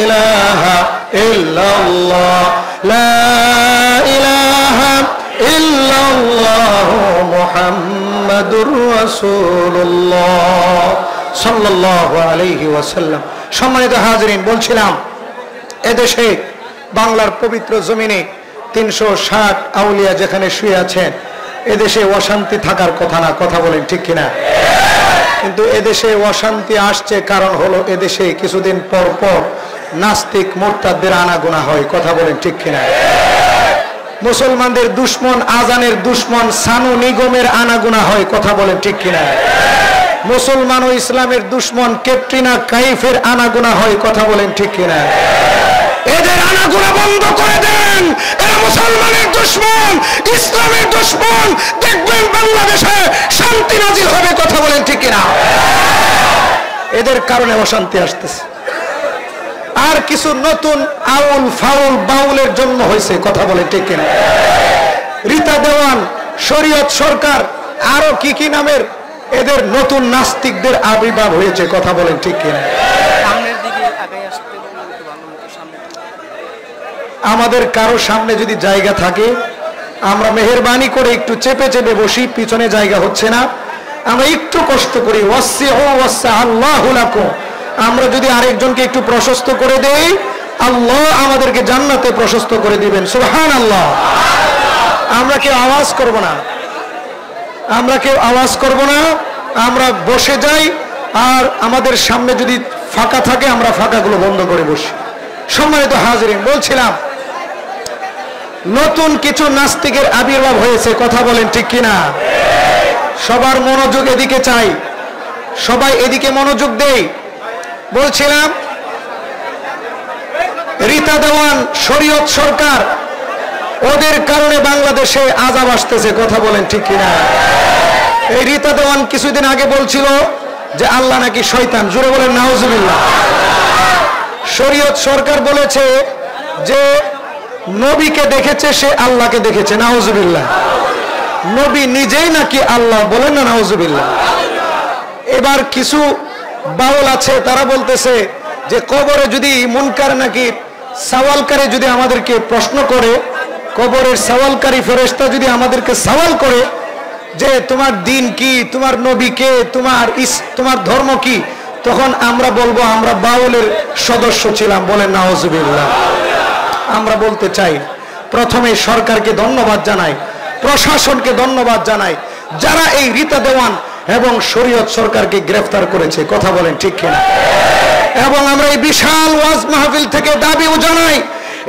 ইলাহা ইল্লাল্লাহ লা ইলাহা ইল্লাল্লাহ মুহাম্মাদুর রাসূলুল্লাহ সাল্লাল্লাহু আলাইহি ওয়াসাল্লাম। সম্মানিত হাজিরিন, বলছিলাম এদেশে বাংলার পবিত্র জমিনে 360 আউলিয়া যেখানে শুয়ে আছেন, এদেশে অশান্তি থাকার কথা না। কথা বলেন ঠিক কিনা? কিন্তু এদেশে অশান্তি আসছে কারণ হলো এদেশে কিছুদিন পর পর নাস্তিক মোরতাদদের আনাগোনা হয়। কথা বলেন ঠিক কিনা? মুসলমানদের দুশ্মন, আজানের দুশ্মন সানু নিগমের আনাগোনা হয়। কথা বলেন ঠিক কিনা? মুসলমান ও ইসলামের দুশ্মন ক্যাটরিনা কাইফের আনাগোনা হয়। কথা বলেন ঠিক কিনা? এদের আনাগোনা বন্ধ করে দেন। বলেন এরা মুসলমানের দুশমন, ইসলামের দুশমন, দেখবেন বাংলাদেশে শান্তি নাজিল হবে। কথা বলেন ঠিক কিনা? এদের কারণে অশান্তি আসতেছে। আর কিছু নতুন আউল ফাউল বাউলের জন্ম হয়েছে। কথা বলেন ঠিক কিনা? রীতা দেওয়ান, শরীয়ত সরকার, আরো কি কি নামের এদের নতুন নাস্তিকদের আবির্ভাব হয়েছে। কথা বলেন ঠিক কিনা? আমাদের কারো সামনে যদি জায়গা থাকে আমরা মেহেরবানি করে একটু চেপে চেপে বসি, পিছনে জায়গা হচ্ছে না, আমরা একটু কষ্ট করি। আমরা যদি আরেকজনকে একটু প্রশস্ত করে দেই, আল্লাহ আমাদেরকে জান্নাতে প্রশস্ত করে দিবেন। সুবহানাল্লাহ। আমরা কেউ আওয়াজ করব না, আমরা কেউ আওয়াজ করব না, আমরা বসে যাই। আর আমাদের সামনে যদি ফাঁকা থাকে আমরা ফাঁকাগুলো বন্ধ করে বসি। সম্মানিত হাজিরিন, বলছিলাম নতুন কিছু নাস্তিকের আবির্ভাব হয়েছে। কথা বলেন ঠিক কিনা? সবার মনোযোগ এদিকে চাই, সবাই এদিকে মনোযোগ দেই। বলছিলাম রীতা দেওয়ান, শরীয়ত সরকার, ওদের কারণে বাংলাদেশে আযাব আসতেছে। কথা বলেন ঠিক কিনা? এই রীতা দেওয়ান কিছুদিন আগে বলছিল যে আল্লাহ নাকি শয়তান। জোরে বলেন নাউজুবিল্লাহ। শরীয়ত সরকার বলেছে যে নবীকে দেখেছে সে আল্লাহকে দেখেছে। নাউজুবিল্লাহ। নবী নিজেই নাকি আল্লাহ। বলেন না নাউজুবিল্লাহ। এবার কিছু বাউল আছে তারা বলতেছে যে কবরে যদি মুনকার নাকি সওয়ালকারী যদি আমাদেরকে প্রশ্ন করে, কবরের সওয়ালকারী ফেরেশতা যদি আমাদেরকে সওয়াল করে যে তোমার দিন কি, তোমার নবী কে, তোমার ধর্ম কি, তখন আমরা বলবো আমরা বাউলের সদস্য ছিলাম। বলেন নাউজুবিল্লাহ। আমরা বলতে চাই প্রথমে সরকারকে ধন্যবাদ জানাই, প্রশাসনকে ধন্যবাদ জানাই যারা এই রীতা দেওয়ান এবং শরীয়ত সরকারকে গ্রেফতার করেছে। কথা বলেন ঠিক কিনা? এবং আমরা এই বিশাল ওয়াজ মাহফিল থেকে দাবিও জানাই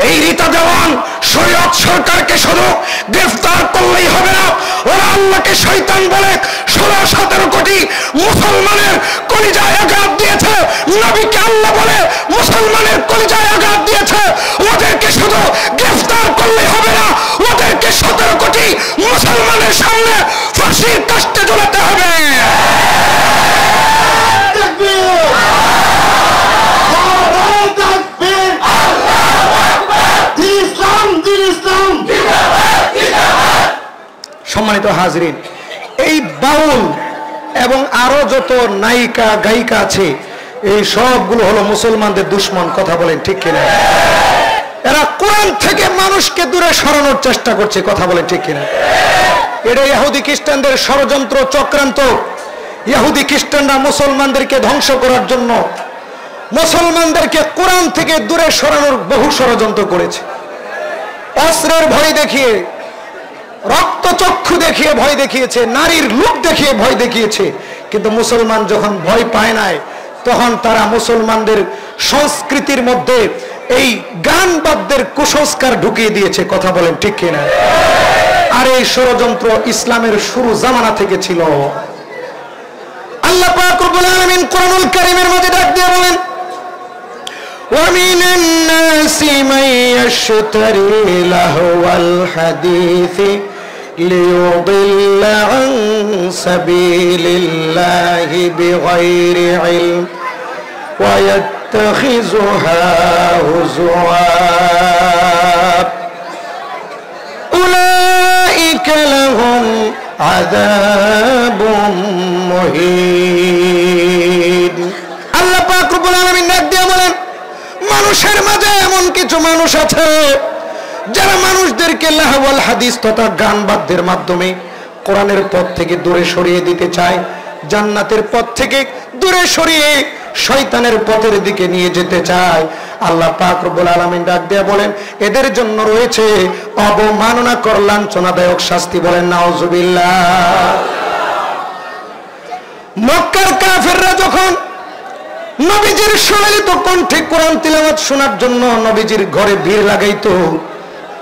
এই রীতা দেওয়ান শরীয়ত সরকারকে শুধু গ্রেফতার করলেই হবে না, ওরা আল্লাহকে শয়তান বলে 16-17 কোটি মুসলমানের কলিজায় আঘাত দিয়েছে, নবীকে আল্লাহ বলে মুসলমানের কলিজায় আঘাত দিয়েছে। ওদেরকে শুধু গ্রেফতার করলেই হবে না, ওদেরকে 17 কোটি মুসলমানের সামনে ফাঁসির কাস্টে ঝুলাতে হবে। সম্মানিত হাজরিন, এই বাউল এবং আরো যত নায়িকা গায়িকা আছে এই সবগুলো হলো মুসলমানদের দুশমন। কথা বলেন ঠিক কিনা? এরা কোরআন থেকে মানুষকে দূরে সরানোর চেষ্টা করছে। কথা বলেন ঠিক কিনা? এটা ইহুদি খ্রিস্টানদের ষড়যন্ত্র, চক্রান্ত। ইহুদি খ্রিস্টানরা মুসলমানদেরকে ধ্বংস করার জন্য মুসলমানদেরকে কোরআন থেকে দূরে সরানোর বহু ষড়যন্ত্র করেছে। অস্ত্রের ভয় দেখিয়ে, রক্তচক্ষু দেখিয়ে ভয় দেখিয়েছে, নারীর লুক দেখিয়ে ভয় দেখিয়েছে। কিন্তু মুসলমান যখন ভয় পায় নাই তখন তারা মুসলমানদের সংস্কৃতির মধ্যে এই গান বাদ্যের কুসংস্কার ঢুকিয়ে দিয়েছে। কথা বলেন ঠিক কিনা? আর এই ষড়যন্ত্র ইসলামের শুরু জামানা থেকে ছিল। আল্লাহ পাক রব্বুল আলামিন কোরআনুল কারীমের মধ্যে ডাক দিয়ে বলেন وَمِنَ النَّاسِ مَن يَشْتَرِي لَهْوَ الْحَدِيثِ لِيُضِلَّ عَن سَبِيلِ اللَّهِ بِغَيْرِ عِلْمٍ وَيَتَّخِذُهَا هُزُوًا أُولَئِكَ لَهُمْ عَذَابٌ مُهِينٌ। আল্লাহ পাক রব্বুল আলামিন ডাক দিয়ে বলেন মানুষের মাঝে এমন কিছু মানুষ আছে যারা মানুষদেরকে লাহওয়াল হাদিস তথা গান বাদ্যের মাধ্যমে কোরআনের পথ থেকে দূরে সরিয়ে দিতে চায়, জান্নাতের পথ থেকে দূরে সরিয়ে শয়তানের পথের দিকে নিয়ে যেতে চায়। আল্লাহ পাক রব্বুল আলামিন ডাক দিয়ে বলেন এদের জন্য রয়েছে অবমাননাকর লাঞ্ছনাদায়ক শাস্তি। বলেন নাউজুবিল্লাহ। মক্কার কাফেররা যখন নবীজির সম্মিলিত কণ্ঠে কোরআন তিলাওয়াত শোনার জন্য নবীজির ঘরে ভিড় লাগাইতো,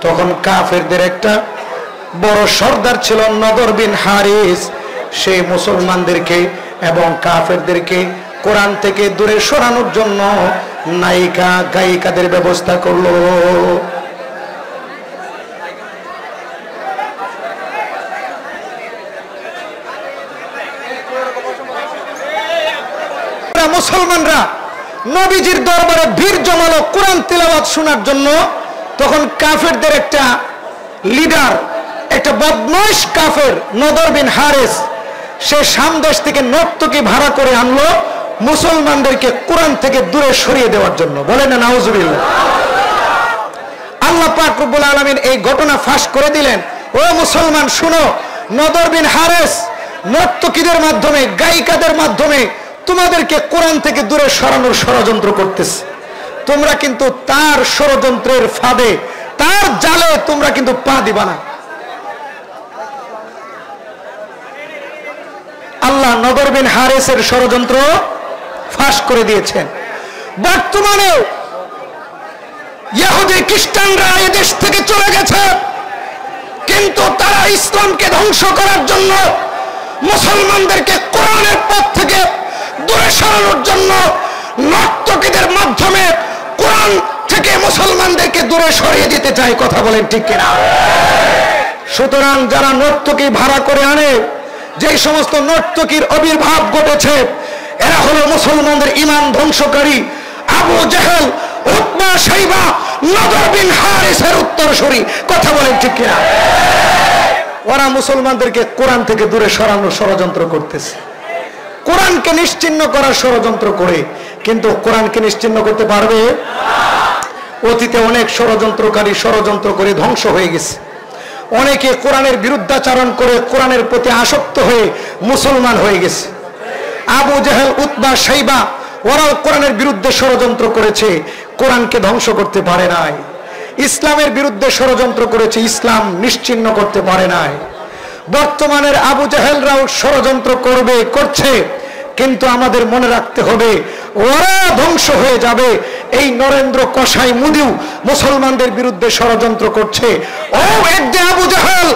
তখন কাফেরদের একটা বড় সর্দার ছিল নদর বিন হারিস। সে মুসলমানদেরকে এবং কাফেরদেরকে কোরআন থেকে দূরে সরানোর জন্য নায়িকা গায়িকাদের ব্যবস্থা করলো। নবীজির দরবারে ভিড় জমালো কোরআন তিলাওয়াত শোনার জন্য, তখন কাফেরদের একটা লিডার, একটা বদমাইশ কাফের নদর বিন হারিস, সে সামদেশ থেকে নর্তকী ভাড়া করে আনলো মুসলমানদেরকে কোরআন থেকে দূরে সরিয়ে দেওয়ার জন্য। বলেন না নাউজুবিল্লাহ। আল্লাহ পাক রব্বুল আলামিন এই ঘটনা ফাঁস করে দিলেন। ও মুসলমান শুনো, নদর বিন হারিস নর্তকীদের মাধ্যমে, গায়িকাদের মাধ্যমে তোমাদেরকে কোরআন থেকে দূরে সরানোর ষড়যন্ত্র করতেছে। তোমরা কিন্তু তার ষড়যন্ত্রের ফাঁদে, তার জালে তোমরা কিন্তু পা দিবা না। আল্লাহ নদর বিন হারিসের ষড়যন্ত্র ফাঁস করে দিয়েছেন। বর্তমানে ইহুদি খ্রিস্টানরা এই দেশ থেকে চলে গেছে, কিন্তু তারা ইসলামকে ধ্বংস করার জন্য, মুসলমানদেরকে কোরআনের পথ থেকে দূরে সরানোর জন্য নর্তকীদের মাধ্যমে কোরআন থেকে মুসলমানদেরকে দূরে সরিয়ে দিতে চায়। কথা বলেন ঠিক কিনা? সুতরাং যারা নর্তকী ভাড়া করে আনে, যে সমস্ত নর্তকীর আবির্ভাব ঘটেছে, এরা হলো মুসলমানদের ঈমান ধ্বংসকারী আবু জেহেল, উতবা, শাইবা, নদর বিন হারিসের উত্তরসূরি। কথা বলেন ঠিক কিনা? ওরা মুসলমানদেরকে কোরআন থেকে দূরে সরানোর ষড়যন্ত্র করতেছে, কোরআনকে নিশ্চিহ্ন করার ষড়যন্ত্র করে। কিন্তু কোরআনকে নিশ্চিহ্ন করতে পারবে? অতীতে অনেক ষড়যন্ত্রকারী ষড়যন্ত্র করে ধ্বংস হয়ে গেছে। অনেকে কোরআনের বিরুদ্ধাচরণ করে কোরআনের প্রতি আসক্ত হয়ে মুসলমান হয়ে গেছে। আবু জেহেল, উতবা, শাইবা ওরাও কোরআনের বিরুদ্ধে ষড়যন্ত্র করেছে, কোরআনকে ধ্বংস করতে পারে নাই। ইসলামের বিরুদ্ধে ষড়যন্ত্র করেছে, ইসলাম নিশ্চিহ্ন করতে পারে নাই। বর্তমানের আবু জেহেলরাও ষড়যন্ত্র করছে, কিন্তু আমাদের মনে রাখতে হবে ওরা ধ্বংস হয়ে যাবে। এই নরেন্দ্র কসাই মোদিও মুসলমানদের বিরুদ্ধে ষড়যন্ত্র করছে। ও একদিন আবু জেহেল,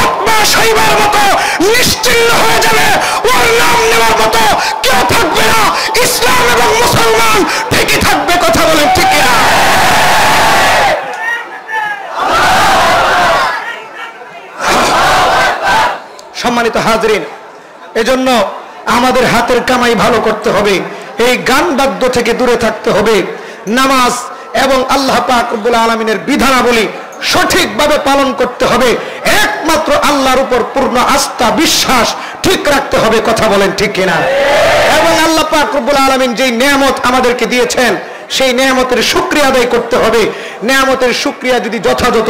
উতবা, শাইবার মতো নিশ্চিহ্ন হয়ে যাবে, ওর নাম নেওয়ার মতো কেউ থাকবে না। ইসলাম এবং মুসলমান ঠিকই থাকবে। কথা বলেন ঠিক না? সম্মানিত হাজরিন, এজন্য আমাদের হাতের কামাই ভালো করতে হবে, এই গান বাদ্য থেকে দূরে থাকতে হবে, নামাজ এবং আল্লাহ পাক রব্বুল আলামিনের বিধানাবলী সঠিকভাবে পালন করতে হবে, একমাত্র আল্লাহর উপর পূর্ণ আস্থা বিশ্বাস ঠিক রাখতে হবে। কথা বলেন ঠিক কিনা? এবং আল্লাহ পাক রব্বুল আলামিন যেই নিয়ামত আমাদেরকে দিয়েছেন, সেই নিয়ামতের শুকরিয়া আদায় করতে হবে। নিয়ামতের শুকরিয়া যদি যথাযথ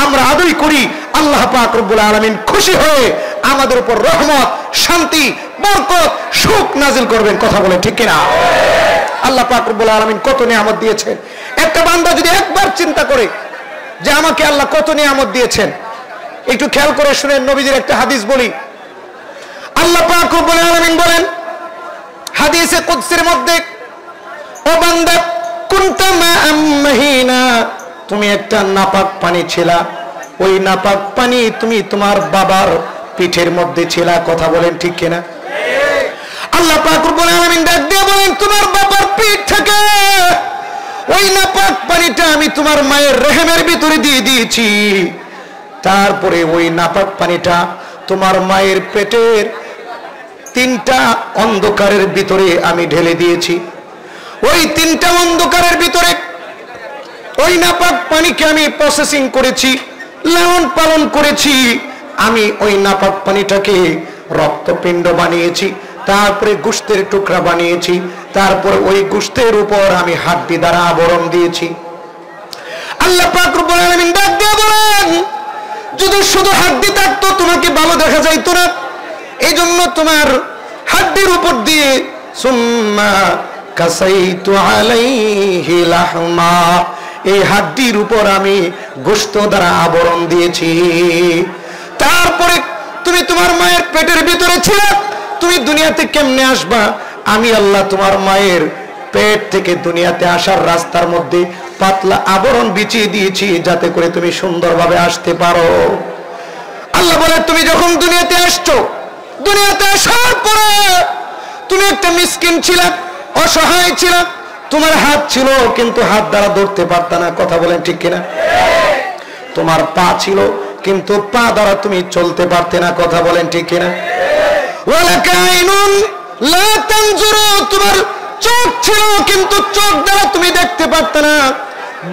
আমরা আদায় করি, আল্লাহ পাক রব্বুল আলামিন খুশি হয়ে আমাদের উপর রহমত, শান্তি, বরকত, সুখ নাজিল করবেন। কথা বলে ঠিক কিনা? আল্লাহ পাক রব্বুল আলামিন কত নিয়ামত দিয়েছেন। একটা বান্দা যদি একবার চিন্তা করে যে আমাকে আল্লাহ কত নিয়ামত দিয়েছেন, একটু খেয়াল করে শুনেন। নবীজির একটা হাদিস বলি। আল্লাহ পাক রব্বুল আলামিন বলেন হাদিসে কুদসির মধ্যে, ও বান্দা, কুনতা মা'আম মাহিনা, তুমি একটা নাপাক পানি ছিলা, ওই নাপাক পানি তুমি তোমার বাবার পিঠের মধ্যে ছিলা। কথা বলেন ঠিক কিনা? আল্লাহ পাক রব্বুল আলামিন ডাক দিয়ে বলেন, তোমার বাবার পিঠ থেকে ওই নাপাক পানিটা আমি তোমার মায়ের রেহেমের ভিতরে দিয়ে দিয়েছি। তারপরে ওই নাপাক পানিটা তোমার মায়ের পেটের 3টা অন্ধকারের ভিতরে আমি ঢেলে দিয়েছি। ওই 3টা অন্ধকারের ভিতরে ওই নাপাক পানিকে আমি প্রসেসিং করেছি, লালন পালন করেছি। আমি ওই নাপাক পানিটাকে রক্তপিণ্ড বানিয়েছি, তারপরে গোশতের টুকরা বানিয়েছি, তারপর ওই গোশতের উপর আমি হাড্ডি দ্বারা আবরণ দিয়েছি। আল্লাহ পাক রব্বুল আলামিন ডাক দিয়ে বলেন, যদি শুধু হাড্ডি থাকতো তোমাকে ভালো দেখা যাইতো না, এই জন্য তোমার হাড্ডির উপর দিয়ে সুম্মা কাসাইতু আলাইহি লাহমা, এই হাড্ডির উপর আমি গোশত দ্বারা আবরণ দিয়েছি। তারপরে তুমি তোমার মায়ের পেটের ভিতরে ছিলে, তুমি দুনিয়াতে কেমনে আসবা? আমি আল্লাহ তোমার মায়ের পেট থেকে দুনিয়াতে আসার রাস্তার মধ্যে পাতলা আবরণ বিছিয়ে দিয়েছি, যাতে করে তুমি সুন্দরভাবে আসতে পারো। আল্লাহ বলে, তুমি যখন দুনিয়াতে আসছো, দুনিয়াতে আসার পরে তুমি একটা মিসকিন ছিলা, অসহায় ছিলা, তোমার হাত ছিল কিন্তু হাত দ্বারা ধরতে পারত না। কথা বলেন ঠিক কিনা? তোমার পা ছিল কিন্তু পা দ্বারা তুমি চলতে পারতে না। কথা বলেন ঠিক কিনা? ওয়ালাকা আইনুন লা তানজুরু, তোমার চোখ ছিল কিন্তু চোখ দ্বারা তুমি দেখতে পারতে না,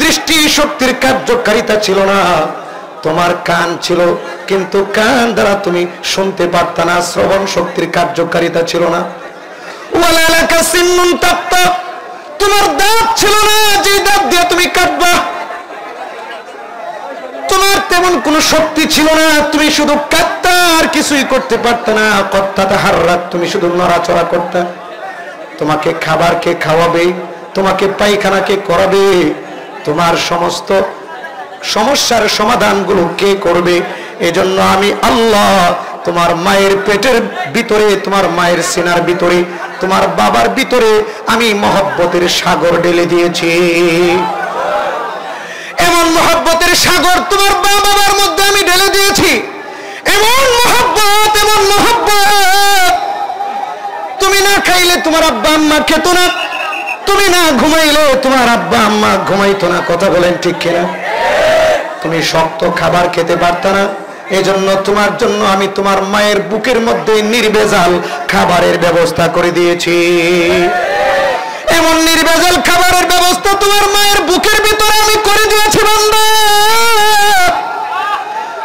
দৃষ্টি শক্তির কার্যকারিতা ছিল না। তোমার কান ছিল কিন্তু কান দ্বারা তুমি শুনতে পারতে না, শ্রবণ শক্তির কার্যকারিতা ছিল না। ওয়ালা লাকা সিন্নুন তাক্তা, তোমার দাঁত ছিল না যে দাঁত দিয়ে তুমি কাটবা। তোমার তেমন কোনো শক্তি ছিল না, তুমি শুধু কাটতা আর কিছুই করতে পারতে না। কত্তা তাহাররাত, তুমি শুধু নড়াচড়া করতে। তোমাকে খাবার কে খাওয়াবে, তোমাকে পায়খানা কে করাবে, তোমার সমস্ত সমস্যার সমাধানগুলো কে করবে? এজন্য আমি আল্লাহ তোমার মায়ের পেটের ভিতরে, তোমার মায়ের সিনার ভিতরে, তোমার বাবার ভিতরে আমি মহব্বতের সাগর ঢেলে দিয়েছি। এমন মহব্বতের সাগর তোমার বাবার মধ্যে আমি ঢেলে দিয়েছি। এমন মহব্বত, এমন মহব্বত, তুমি না খাইলে তোমার আব্বা আম্মা খেত না, তুমি না ঘুমাইলে তোমার আব্বা আম্মা ঘুমাইতো না। কথা বলেন ঠিক কিনা? তুমি শক্ত খাবার খেতে পারতা না, এজন্য তোমার জন্য আমি তোমার মায়ের বুকের মধ্যে নির্ভেজাল খাবারের ব্যবস্থা করে দিয়েছি। এমন নির্ভেজাল খাবারের ব্যবস্থা তোমার মায়ের বুকের ভিতরে আমি করে দিয়েছি বান্দা।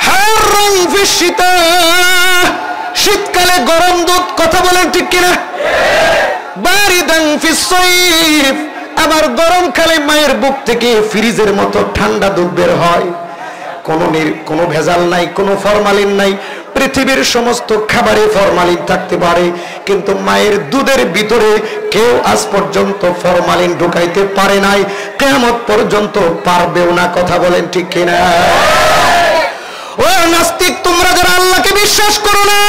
হাররান ফিশশিতা, শীতকালে গরম দুধ। কথা বলেন ঠিক কিনা? বারিদান ফিস-সাইফ, আবার গরমকালে মায়ের বুক থেকে ফ্রিজের মতো ঠান্ডা দুধ বের হয়। কোনো ভেজাল নাই, কোনো ফরমালিন নাই। পৃথিবীর সমস্ত খাবারে ফরমালিন থাকতে পারে, কিন্তু মায়ের দুধের ভিতরে কেউ আজ পর্যন্ত ফরমালিন ঢুকাইতে পারে নাই, কিয়ামত পর্যন্ত পারবেও না। কথা বলেন ঠিক কিনা? ও নাস্তিক, তোমরা যারা আল্লাহকে বিশ্বাস করো না,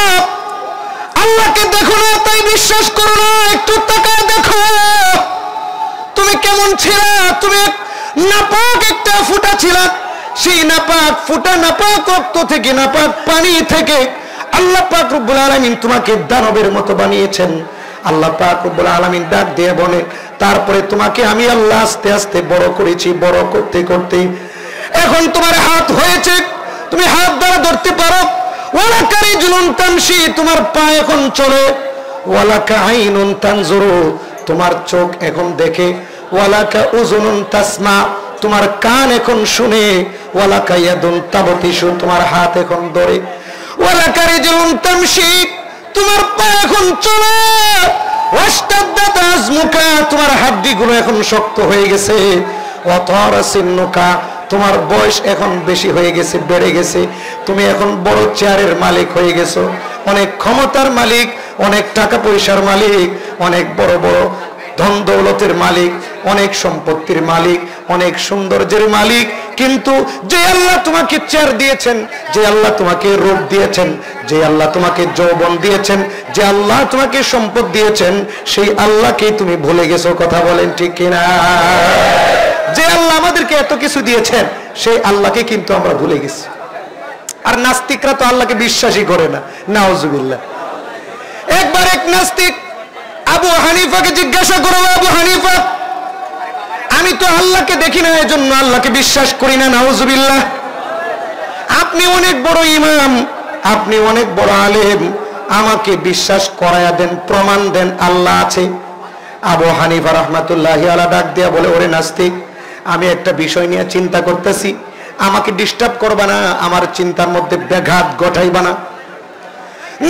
আল্লাহকে দেখো না তাই বিশ্বাস করো না, একটু তাকায় দেখো তুমি কেমন ছিলা। তুমি নাপাক একটা ফুটা ছিলা, সেই নাপাক ফুটা, নাপাক রক্ত থেকে, নাপাক পানি থেকে আল্লাহ পাক রব্বুল আলামিন তোমাকে দানবের মতো বানিয়েছেন। আল্লাহ পাক রব্বুল আলামিন ডাক দিয়ে বলে, তারপরে তোমাকে আমি আল্লাহ আস্তে আস্তে বড় করেছি। বড় করতে করতে এখন তোমার হাত হয়েছে, তুমি হাত দ্বারা ধরতে পারো। ওয়ালাকা রিজলুন তামশি, তোমার পা এখন চলে। ওয়ালাকা আইনুন তানজুরু, তোমার চোখ এখন দেখে। ওয়ালাকা উযুনুন তাসমা, তোমার কান এখন শুনে। ওয়ালাকা ইয়াদুন তাবতিশু, তোমার হাত এখন ধরে। ওয়ালাকা রিজলুন তামশি, তোমার পা এখন চলে। ওয়াশতাদ্দাত আজমুকা, তোমার হাড্ডিগুলো এখন শক্ত হয়ে গেছে। ওয়া তারা সিন্নুকা, তোমার বয়স এখন বেশি হয়ে গেছে, বেড়ে গেছে। তুমি এখন বড় চেয়ারের মালিক হয়ে গেছো, অনেক ক্ষমতার মালিক, অনেক টাকা পয়সার মালিক, অনেক বড় বড় ধন দৌলতের মালিক, অনেক সম্পত্তির মালিক, অনেক সৌন্দর্যের মালিক। কিন্তু যে আল্লাহ তোমাকে চেয়ার দিয়েছেন, যে আল্লাহ তোমাকে রূপ দিয়েছেন, যে আল্লাহ তোমাকে যৌবন দিয়েছেন, যে আল্লাহ তোমাকে সম্পদ দিয়েছেন, সেই আল্লাহকে তুমি ভুলে গেছো। কথা বলেন ঠিক কিনা? যে আল্লাহ আমাদেরকে এত কিছু দিয়েছেন, সেই আল্লাহকে কিন্তু আমরা ভুলে গেছি। আর নাস্তিকরা তো আল্লাহকে বিশ্বাসই করে না, নাউজুবিল্লাহ। একবার এক নাস্তিক আবু হানিফাকে জিজ্ঞাসা করো, আবু হানিফা, আমি তো আল্লাহকে দেখি না, এজন্য আল্লাহকে বিশ্বাস করি না। নাউজুবিল্লাহ। আপনি অনেক বড় ইমাম, আপনি অনেক বড় আলেম, আমাকে বিশ্বাস করায়া দেন, প্রমাণ দেন আল্লাহ আছে। আবু হানিফা রাহমাতুল্লাহি আলাইহি ডাক দিয়া বলে, ওরে নাস্তিক, আমি একটা বিষয় নিয়ে চিন্তা করতেছি, আমাকে ডিস্টার্ব করবা না, আমার চিন্তার মধ্যে ব্যাঘাত ঘটাইবা না।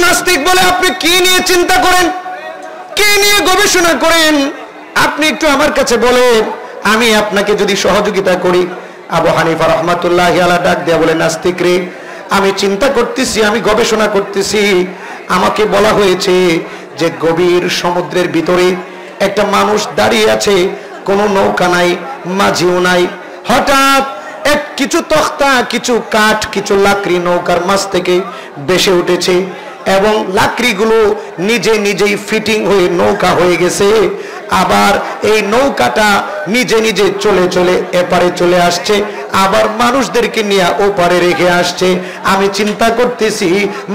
নাস্তিক বলে, আপনি কি নিয়ে চিন্তা করেন, কি নিয়ে গবেষণা করেন, আপনি একটু আমার কাছে বলেন, আমি আপনাকে যদি সহযোগিতা করি। আবু হানিফা রাহমাতুল্লাহি আলাইহি ডাক দিয়া বলে, নাস্তিক রে, আমি চিন্তা করতেছি, আমি গবেষণা করতেছি। আমাকে বলা হয়েছে যে গভীর সমুদ্রের ভিতরে একটা মানুষ দাঁড়িয়ে আছে, কোনো নৌকা নাই, মাঝিও নাই। হঠাৎ কিছু তক্তা, কিছু কাঠ, কিছু লাকড়ি নৌকার মাছ থেকে ভেসে উঠেছে এবং লাকড়িগুলো নিজে নিজেই ফিটিং হয়ে নৌকা হয়ে গেছে। আবার এই নৌকাটা নিজে নিজে চলে চলে এপারে চলে আসছে, আবার মানুষদেরকে নিয়ে ওপারে রেখে আসছে। আমি চিন্তা করতেছি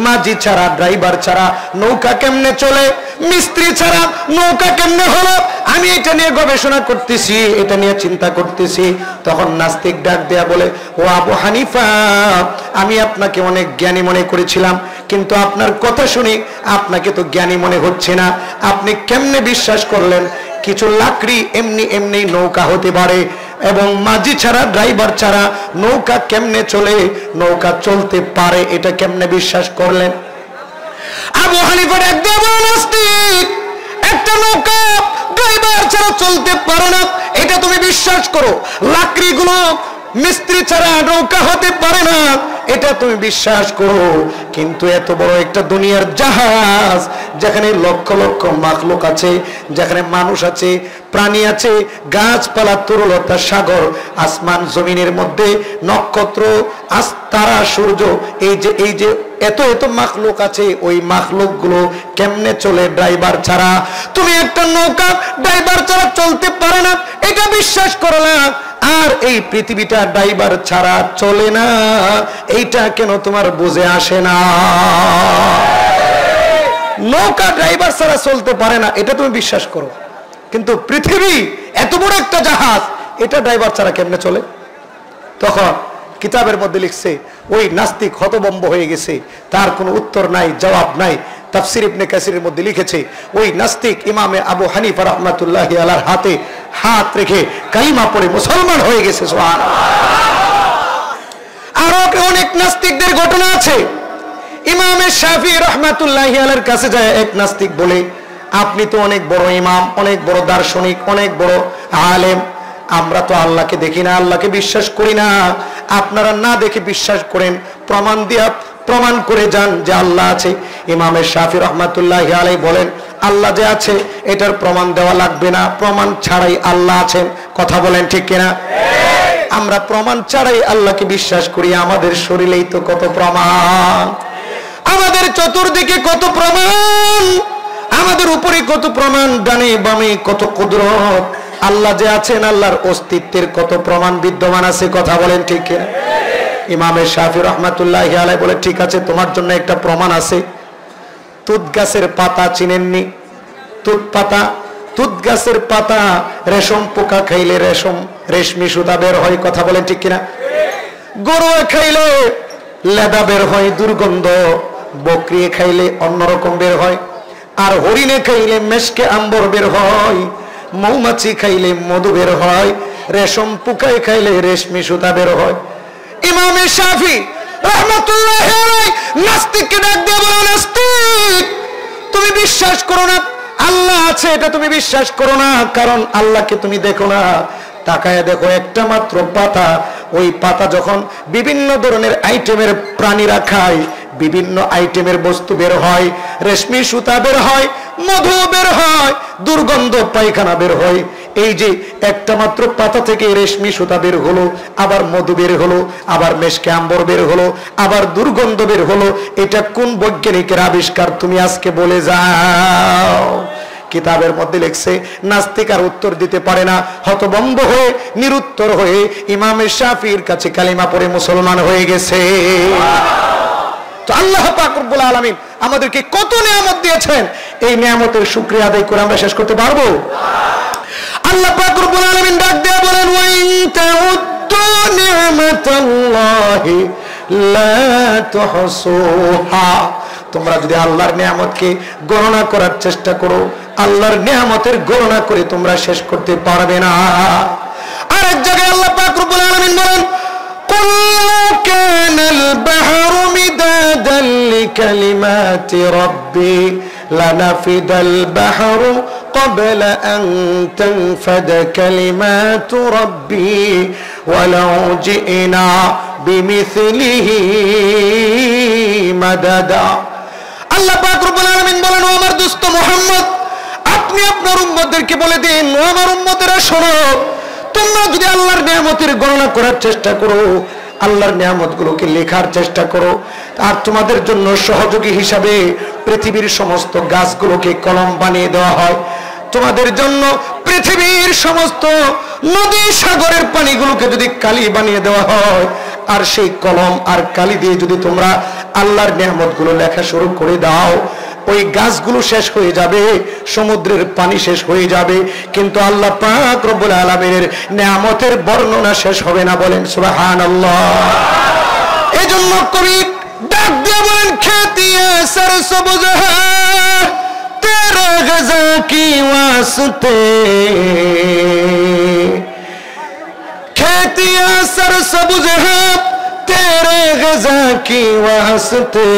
মাঝি ছাড়া ড্রাইভার ছাড়া নৌকা কেমনে চলে, মিস্ত্রি ছাড়া নৌকা কেমনে হলো। আমি এটা নিয়ে গবেষণা করতেছি, এটা নিয়ে চিন্তা করতেছি। তখন নাস্তিক ডাক দেয়া বলে, ও আবু হানিফা, আমি আপনাকে অনেক জ্ঞানী মনে করেছিলাম, কিন্তু আপনার কথা শুনি আপনাকে তো জ্ঞানী মনে হচ্ছে না। আপনি কেমনে বিশ্বাস করলেন কিছু লাকড়ি এমনি এমনি নৌকা হতে পারে, এবং মাঝি ছাড়া ড্রাইভার ছাড়া নৌকা কেমনে চলে, নৌকা চলতে পারে, এটা কেমনে বিশ্বাস করলেন? আবু হানিফা একদম নাস্তিক, একটা নৌকা ড্রাইভার ছাড়া চলতে পারে না, এটা তুমি বিশ্বাস করো। লাকড়িগুলো মিস্ত্রি ছাড়া নৌকা হতে পারে না, এটা তুমি বিশ্বাস করো। কিন্তু এত বড় একটা দুনিয়ার জাহাজ, যেখানে লক্ষ লক্ষ মাখলুক আছে, যেখানে মানুষ আছে, প্রাণী আছে, গাছপালা, তরুলতা, সাগর, আসমান জমিনের মধ্যে নক্ষত্র, তারা, সূর্য, এই যে এত এত মাখলুক আছে, ওই মাখলুক গুলো কেমনে চলে ড্রাইভার ছাড়া? তুমি একটা নৌকা ড্রাইভার ছাড়া চলতে পারে না, এটা বিশ্বাস করো না। আর এই পৃথিবীটা ড্রাইভার ছাড়া চলে না, এইটা কেন তোমার বুঝে আসে না? নৌকা ড্রাইভার ছাড়া চলতে পারে না, এটা তুমি বিশ্বাস করো, কিন্তু পৃথিবী এত বড় একটা জাহাজ, এটা ড্রাইভার ছাড়া কেমনে চলে? তখন কিতাবের মধ্যে লিখছে, ওই নাস্তিক হতভম্ব হয়ে গেছে, তার কোনো উত্তর নাই, জবাব নাই। তাফসীর ইবনে কাসিরের মধ্যে লিখেছে, ওই নাস্তিক ইমামে আবু হানিফা রাহমাতুল্লাহি আলাইহির হাতে হাত রেখে কালিমা পড়ে মুসলমান হয়ে গেছে। সুবহানাল্লাহ। আরো অনেক নাস্তিকদের ঘটনা আছে। ইমামে শাফিঈ রাহমাতুল্লাহি আলাইহির কাছে যায় এক নাস্তিক, বলে, আপনি তো অনেক বড় ইমাম, অনেক বড় দার্শনিক, অনেক বড় আলেম, আমরা তো আল্লাহকে দেখি না, আল্লাহকে বিশ্বাস করি না, আপনারা না দেখে বিশ্বাস করেন, প্রমাণ করে যান যে আল্লাহ আছে। ইমামে শাফিঈ রাহমাতুল্লাহি আলাইহি বলেন, আল্লাহ যে আছে এটার প্রমাণ দেওয়া লাগবে না, প্রমাণ ছাড়াই আল্লাহ আছেন। কথা বলেন ঠিক কিনা? আমরা প্রমাণ ছাড়াই আল্লাহকে বিশ্বাস করি। আমাদের শরীরেই তো কত প্রমাণ, আমাদের চতুর্দিকে কত প্রমাণ, আমাদের উপরে কত প্রমাণ, ডানে বামে কত কুদরত। আল্লাহ যে আছেন, আল্লাহর অস্তিত্বের কত প্রমাণ বিদ্যমান আছে। কথা বলেন ঠিক কিনা? ইমামে শাফিঈ রাহমাতুল্লাহি আলাইহি বলে, ঠিক আছে, তোমার জন্য একটা প্রমাণ আছে। তুত গাছের পাতা চিনেননি? তুত পাতা, তুত গাছের পাতা, রেশম পোকা খাইলে রেশমি সুতা বের হয়। কথা বলেন ঠিক কিনা? গরু খাইলে লেদা বের হয়, দুর্গন্ধ। বকরি খাইলে অন্যরকম বের হয়, আর হরিণে খাইলে মেশকে আম্বর বের হয়। মৌমাছি খাইলে মধু বের হয়, রেশম পোকায় খাইলে রেশমি সুতা বের হয়। ইমামে শাফিঈ রাহমাতুল্লাহি আলাইহি নাস্তিককে ডাক দিয়ে বলে, নাস্তিক, তুমি বিশ্বাস করো না আল্লাহ আছে, এটা তুমি বিশ্বাস করো না, কারণ আল্লাহকে তুমি দেখো না। তাকায় দেখো একটা মাত্র পাতা, ওই পাতা যখন বিভিন্ন ধরনের আইটেমের প্রাণীরা খায়, বিভিন্ন আইটেমের বস্তু বের হয়, রেশমি সুতা বের হয়, মধু বের হয়, দুর্গন্ধ পায়খানা বের হয়। এই যে একটা মাত্র পাতা থেকে রেশমি সুতা বের হলো, আবার মধু বের হলো, আবার মেশকে আম্বর বের হলো, আবার দুর্গন্ধ বের হলো, এটা কোন বৈজ্ঞানিকের আবিষ্কার তুমি আজকে বলে যাও? কিতাবের মধ্যে লিখছে, নাস্তিক আর উত্তর দিতে পারে না, হতভম্ব হয়ে নিরুত্তর হয়ে ইমামে শাফিঈর কাছে কালিমা পড়ে মুসলমান হয়ে গেছে। তো আল্লাহ পাক রব্বুল আলামিন আমাদেরকে কত নিয়ামত দিয়েছেন, এই নিয়ামতের শুকরিয়া আদায় করে আমরা শেষ করতে পারবো? আল্লাহ পাক রব্বুল আলামিন ডাক দিয়ে বলেন, ওয়া ইন তাউদ্দু নি'মাতাল্লাহি লা তুহসুহা। তোমরা যদি আল্লাহর নিয়ামতকে গণনা করার চেষ্টা করো, আল্লাহর নিয়ামতের গণনা করে তোমরা শেষ করতে পারবে না। আরেক জায়গায় আল্লাহ পাক রব্বুল আলামিন বলেন, কুল কানাল বাহরু মিদাদান লিকালিমাতি রাব্বি লানাফিদাল বাহরু ক্বাবলা আন তানফাদা কালিমাতু রাব্বি ওয়ালাউ জি'না বিমিসলিহি মাদাদা। আল্লাহ পাক রব্বুল আলামিন বলেন, ও আমার দোস্ত মুহাম্মদ, আপনি আপনার উম্মতদেরকে বলে দিন, ও আমার উম্মতেরা শোনো, তোমরা যদি আল্লাহর নিয়ামতের গণনা করার চেষ্টা করো, আল্লাহর নিয়ামতগুলোকে লেখার চেষ্টা করো, আর তোমাদের জন্য সহযোগী হিসাবে পৃথিবীর সমস্ত গাছগুলোকে কলম বানিয়ে দেওয়া হয়, তোমাদের জন্য পৃথিবীর সমস্ত নদী সাগরের পানিগুলোকে যদি কালি বানিয়ে দেওয়া হয়, আর সেই কলম আর কালি দিয়ে যদি তোমরা আল্লাহর নিয়ামতগুলো লেখা শুরু করে দাও, ওই গাছগুলো শেষ হয়ে যাবে, সমুদ্রের পানি শেষ হয়ে যাবে, কিন্তু আল্লাহ পাক রব্বুল আলামিনের নিয়ামতের বর্ণনা শেষ হবে না। বলেন সুবহানাল্লাহ। এজন্য কবি ডাক দিয়ে বলেন, খেতিয়া সরসবুজ হ্যায় তেরে গজা কি ওয়াস্তে, খেতিয়া সরসবুজ হ্যায় তেরে গজা কি ওয়াস্তে,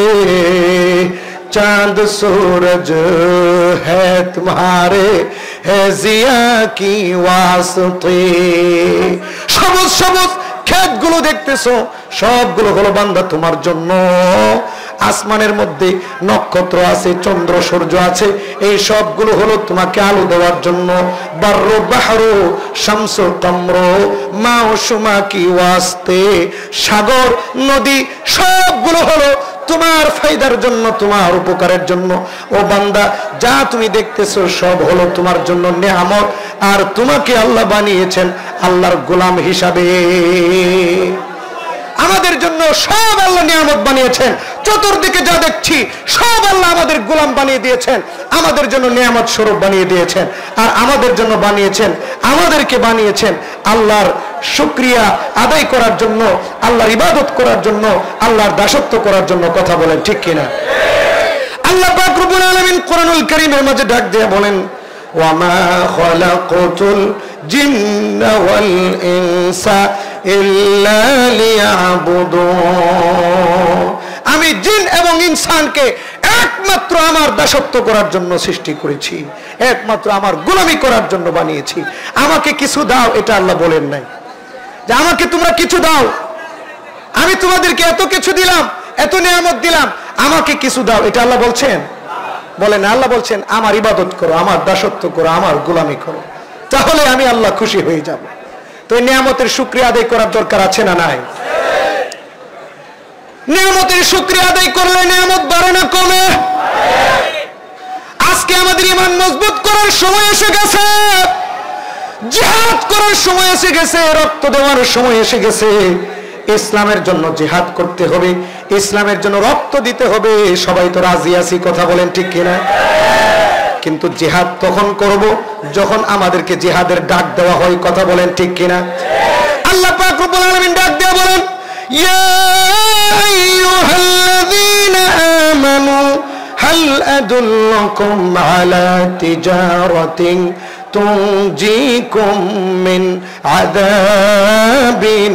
चांद सूरज है तुम्हारे है जिया की वास्ते। সবুজ সবুজ ক্ষেতগুলো দেখতেছো, সবগুলো হলো বান্দা তোমার জন্য। আসমানের মধ্যে নক্ষত্র আছে, চন্দ্র সূর্য আছে, এই সবগুলো হলো তোমাকে আলো দেওয়ার জন্য। বাররু বাহরু শামসু কমর মাউশুমা কি ওয়াস্তে, সাগর নদী সবগুলো হলো তোমার ফায়দার জন্য, তোমার উপকারের জন্য। ও বান্দা, যা তুমি দেখতেছো সব হলো তোমার জন্য নিয়ামত, আর তোমাকে আল্লাহ বানিয়েছেন আল্লাহর গোলাম হিসাবে। আমাদের জন্য সব আল্লাহ নিয়ামত বানিয়েছেন। চতুর্দিকে যা দেখছি সব আল্লাহ আমাদের গোলাম বানিয়ে দিয়েছেন, আমাদের জন্য নিয়ামত স্বরূপ বানিয়ে দিয়েছেন। আর আমাদের জন্য বানিয়েছেন, আমাদেরকে বানিয়েছেন আল্লাহর শুকরিয়া আদায় করার জন্য, আল্লাহর ইবাদত করার জন্য, আল্লাহর দাসত্ব করার জন্য। কথা বলেন ঠিক কিনা? আল্লাহ পাক রব্বুল আলামিন কোরআনুল কারীমের মাঝে ডাক দিয়ে বলেন, ওয়ামা খালাকাতুল জিন্না ওয়াল ইনসা ইল্লা লিয়াবুদুন, আমি জিন এবং ইনসানকে একমাত্র আমার দাসত্ব করার জন্য সৃষ্টি করেছি, একমাত্র আমার গোলামি করার জন্য বানিয়েছি। আমাকে কিছু দাও, এটা আল্লাহ বলেন নাই যে আমাকে তোমরা কিছু দাও, আমি তোমাদেরকে এত কিছু দিলাম, এত নিয়ামত দিলাম, আমাকে কিছু দাও, এটা আল্লাহ বলছেন? বলেন। আল্লাহ বলছেন আমার ইবাদত করো, আমার দাসত্ব করো, আমার গোলামি করো, তাহলে আমি আল্লাহ খুশি হয়ে যাব। তো এই নিয়ামতের শুকরিয়া আদায় করার দরকার আছে না নাই? নিয়ামতের শুকরিয়া আদায় করলে নিয়ামত বাড়ে না কমে? আজকে আমাদের ঈমান মজবুত করার সময় এসে গেছে, জিহাদ করার সময় এসে গেছে, রক্ত দেওয়ার সময় এসে গেছে। ইসলামের জন্য জিহাদ করতে হবে, ইসলামের জন্য রক্ত দিতে হবে। সবাই তো রাজি আছি, কথা বলেন ঠিক কিনা? কিন্তু জিহাদ তখন করব যখন আমাদেরকে জিহাদের ডাক দেওয়া হয়। কথা বলেন ঠিক কিনা? আল্লাহ পাক রব্বুল আলামিন ডাক দিয়ে বলেন, ইয়া আইয়ুহাল্লাযীনা আমানু হাল আদুল্লুকুম আলা তিজারাতিন তুনজিকুম মিন আযাবিন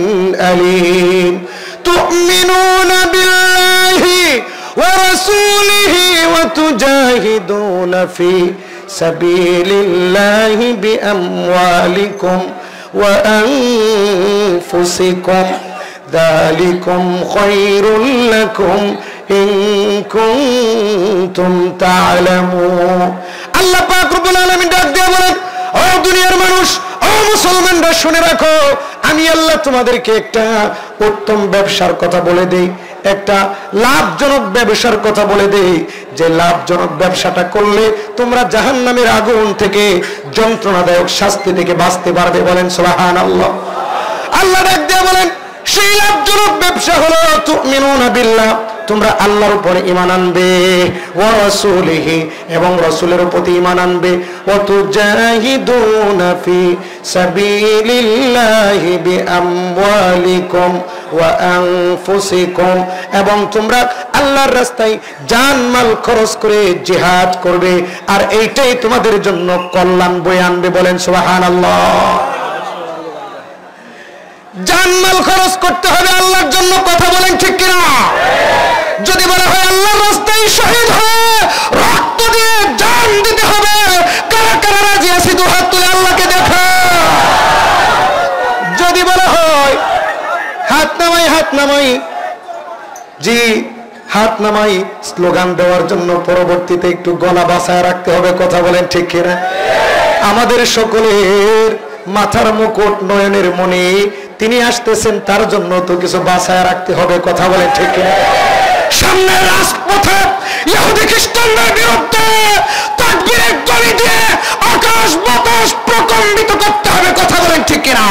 আলীম তুমিনুনা বিল্লাহি ওয়া রাসূলিহি ওয়া তুজাহিদুনা ফি সাবিলিল্লাহি বিআমওয়ালিকুম ওয়া আনফুসিকুম যালিকুম খায়রুল লাকুম ইন কুনতুম তা'লামুন। আল্লাহ পাক রব্বুল আলামিন ডাক দিয়ে বলেন, ও দুনিয়ার মানুষ, ও মুসলমানরা শুনে রাখো, আমি আল্লাহ তোমাদেরকে একটা উত্তম ব্যবসার কথা বলে দেই, একটা লাভজনক ব্যবসার কথা বলে দেই, যে লাভজনক ব্যবসাটা করলে তোমরা জাহান্নামের আগুন থেকে, যন্ত্রণাদায়ক শাস্তি থেকে বাঁচতে পারবে। বলেন সুবহানাল্লাহ। আল্লাহ ডাক দিয়ে বলেন, সেই লাভজনক ব্যবসা হলো তুমিনুনা বিল্লাহ, তোমরা আল্লাহর উপরে ঈমান আনবে, ওয়া রাসূলিহি এবং রাসূলের প্রতি ঈমান আনবে, ওয়া তুজাহিদুনা ফি সাবিলিল্লাহি বিআমওয়ালিকুম ওয়া আনফুসিকুম, এবং তোমরা আল্লাহর রাস্তায় জানমাল খরচ করে জিহাদ করবে, আর এইটাই তোমাদের জন্য কল্যাণ বয়ে আনবে। বলেন সুবহানাল্লাহ। জানমাল খরচ করতে হবে আল্লাহর জন্য। কথা বলেন ঠিক কিনা? যদি বলা হয় আল্লাহর রাস্তায় শহীদ হয়ে রক্ত দিয়ে জান দিতে হবে, কারা কারা রাজি আছে? দু হাত তুলে আল্লাহকে দেখা। যদি বলা হয় হাত নামাই, হাত নামাই, জি হাত নামাই, স্লোগান দেওয়ার জন্য পরবর্তীতে একটু গলা বাঁচায় রাখতে হবে। কথা বলেন ঠিক কিনা? আমাদের সকলের মাথার মুকুট, নয়নের মণি, তিনি আসতেছেন, তার জন্য তো কিছু বাঁচায় রাখতে হবে। কথা বলেন ঠিক কিনা? সামনে রাজপথে ইহুদি খ্রিস্টানদের বিরুদ্ধে তাকবীরের ধ্বনি দিয়ে আকাশ বাতাস প্রকম্পিত করতে হবে, কথা বলেন ঠিক কিনা?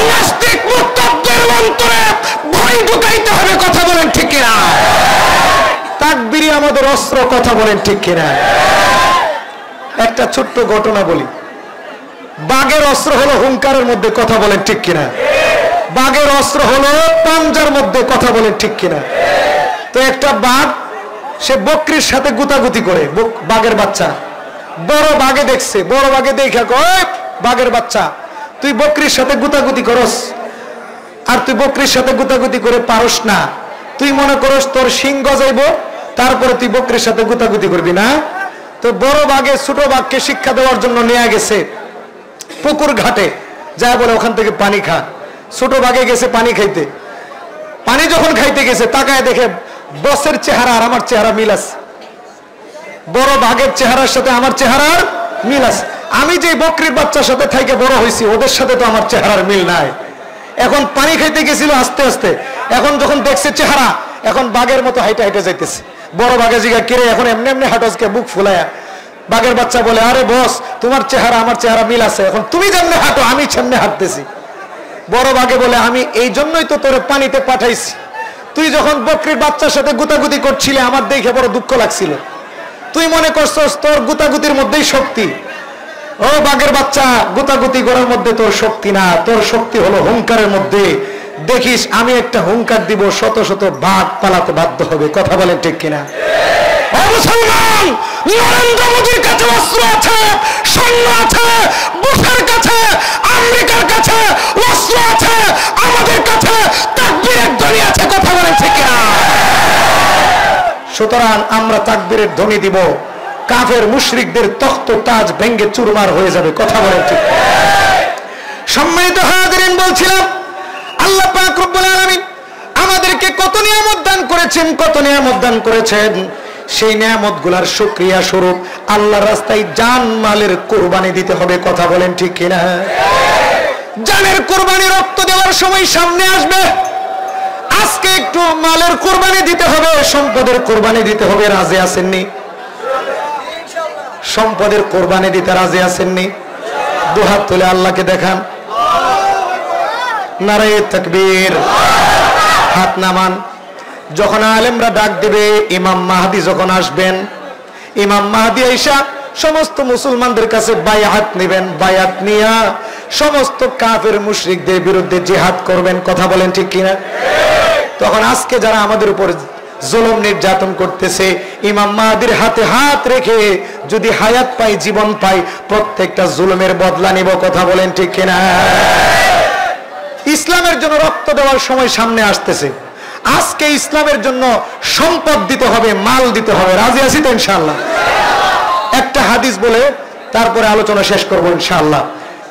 নাস্তিক মুরতাদদের অন্তরে ভয় ঢুকাইতে হবে, কথা বলেন ঠিক কিনা? তাকবীরই আমাদের অস্ত্র, কথা বলেন ঠিক কিনা? একটা ছোট্ট ঘটনা বলি। বাঘের অস্ত্র হলো হুঙ্কারের মধ্যে, কথা বলেন ঠিক কিনা? বাঘের অস্ত্র হলো পাঞ্জার মধ্যে, কথা বলেন ঠিক কিনা? তো একটা বাঘ সে বকরির সাথে গুতাগুতি করে, বাঘের বাচ্চা বড় বাঘে দেখছে, বড় বাঘে দেখা কয় বাঘের বাচ্চা তুই বকরির সাথে গুতাগুতি করস, আর তুই বকরির সাথে গুতাগুতি করে পারস না, তুই মনে করস তোর শিং গজাইব, তারপরে তুই বকরির সাথে গুতাগুতি করবি না? তো বড় বাঘে ছোট বাঘকে শিক্ষা দেওয়ার জন্য নিয়ে গেছে পুকুর ঘাটে, যা বলে ওখান থেকে পানি খা। ছোট বাঘে গেছে পানি খাইতে, পানি যখন খাইতে গেছে তাকায় দেখে বসের চেহারা আর আমার চেহারা মিল আছে, বড় বাঘের চেহারার সাথে আমার চেহারার মিল আছে। আমি যে বকরির বাচ্চার সাথে থাইকে বড় হয়েছি, ওদের সাথে তো আমার চেহারার মিল নাই। এখন পানি খাইতে গেছিল আস্তে আস্তে, এখন যখন দেখছে চেহারা, এখন বাঘের মতো হাইটে হাইটে যাইতেছে। বড় বাঘে জিগা কিরে এখন এমনি এমনি হাঁটসকে বুক ফুলায়া। বাঘের বাচ্চা বলে আরে বস তোমার চেহারা আমার চেহারা মিল আছে, এখন তুমি যেমনি হাঁটো আমি সামনে হাঁটতেছি। বড় বাঘে বলে আমি এই জন্যই তো তোরে পানিতে পাঠাইছি, তুই যখন বকরির বাচ্চার সাথে গুতাগুতি করছিলে আমার দেখে বড় দুঃখ লাগছিল, তুই মনে করছস তোর গুতাগুতির মধ্যেই শক্তি। ও বাঘের বাচ্চা, গুতাগুতি করার মধ্যে তোর শক্তি না, তোর শক্তি হলো হুঙ্কারের মধ্যে। দেখিস আমি একটা হুঙ্কার দিব, শত শত বাঘ পালাতে বাধ্য হবে, কথা বলেন ঠিক কিনা? ও মুসলমান, নরেন্দ্র মোদীর কাছে অস্ত্র আছে, সৈন্য আছে, বুশের কাছে, আমেরিকার কাছে অস্ত্র আছে, আমাদের কাছে তাকবীরের ধ্বনি আছে, কথা বলেন ঠিক কিনা? সুতরাং আমরা তাকবীরের ধ্বনি দিব, কাফের মুশরিকদের তখ্ত তাজ ভেঙ্গে চুরমার হয়ে যাবে, কথা বলেন ঠিক। সম্মানিত হাজিরিন, বলছিলাম আল্লাহ পাক রব্বুল আলামিন আমাদেরকে কত নিয়ামত দান করেছেন, কত নিয়ামত দান করেছেন। সেই নিয়ামতগুলোর শুকরিয়া স্বরূপ আল্লাহর রাস্তায় জান মালের কুরবানি দিতে হবে, কথা বলেন ঠিক কিনা? জানের কুরবানি রক্ত দেওয়ার সময় সামনে আসবে। আজকে একটু মালের কুরবানি দিতে হবে, সম্পদের কুরবানি দিতে হবে, রাজি আছেননি? সম্পদের কুরবানি দিতে রাজি আছেননি? দুহাত তুলে আল্লাহকে দেখান, নারায়ে তাকবীর, হাত নামান। যখন আলেমরা ডাক দিবে, ইমাম মাহদি যখন আসবেন, ইমাম মাহদি আইসা সমস্ত মুসলমানদের কাছে বায়াত নেবেন, বায়াত নিয়া সমস্ত কাফের মুশরিকদের বিরুদ্ধে জিহাদ করবেন, কথা বলেন ঠিক কিনা? তখন আজকে যারা আমাদের উপর জুলুম নির্যাতন করতেছে, ইমাম মাহদির হাতে হাত রেখে যদি হায়াত পাই, জীবন পাই, প্রত্যেকটা জুলুমের বদলা নিব, কথা বলেন ঠিক কিনা? ইসলামের জন্য রক্ত দেওয়ার সময় সামনে আসতেছে। আজকে ইসলামের জন্য সম্পদ দিতে হবে, মাল দিতে হবে, রাজি আছি তো ইনশাআল্লাহ? একটা হাদিস বলে তারপরে আলোচনা শেষ করবো ইনশাআল্লাহ।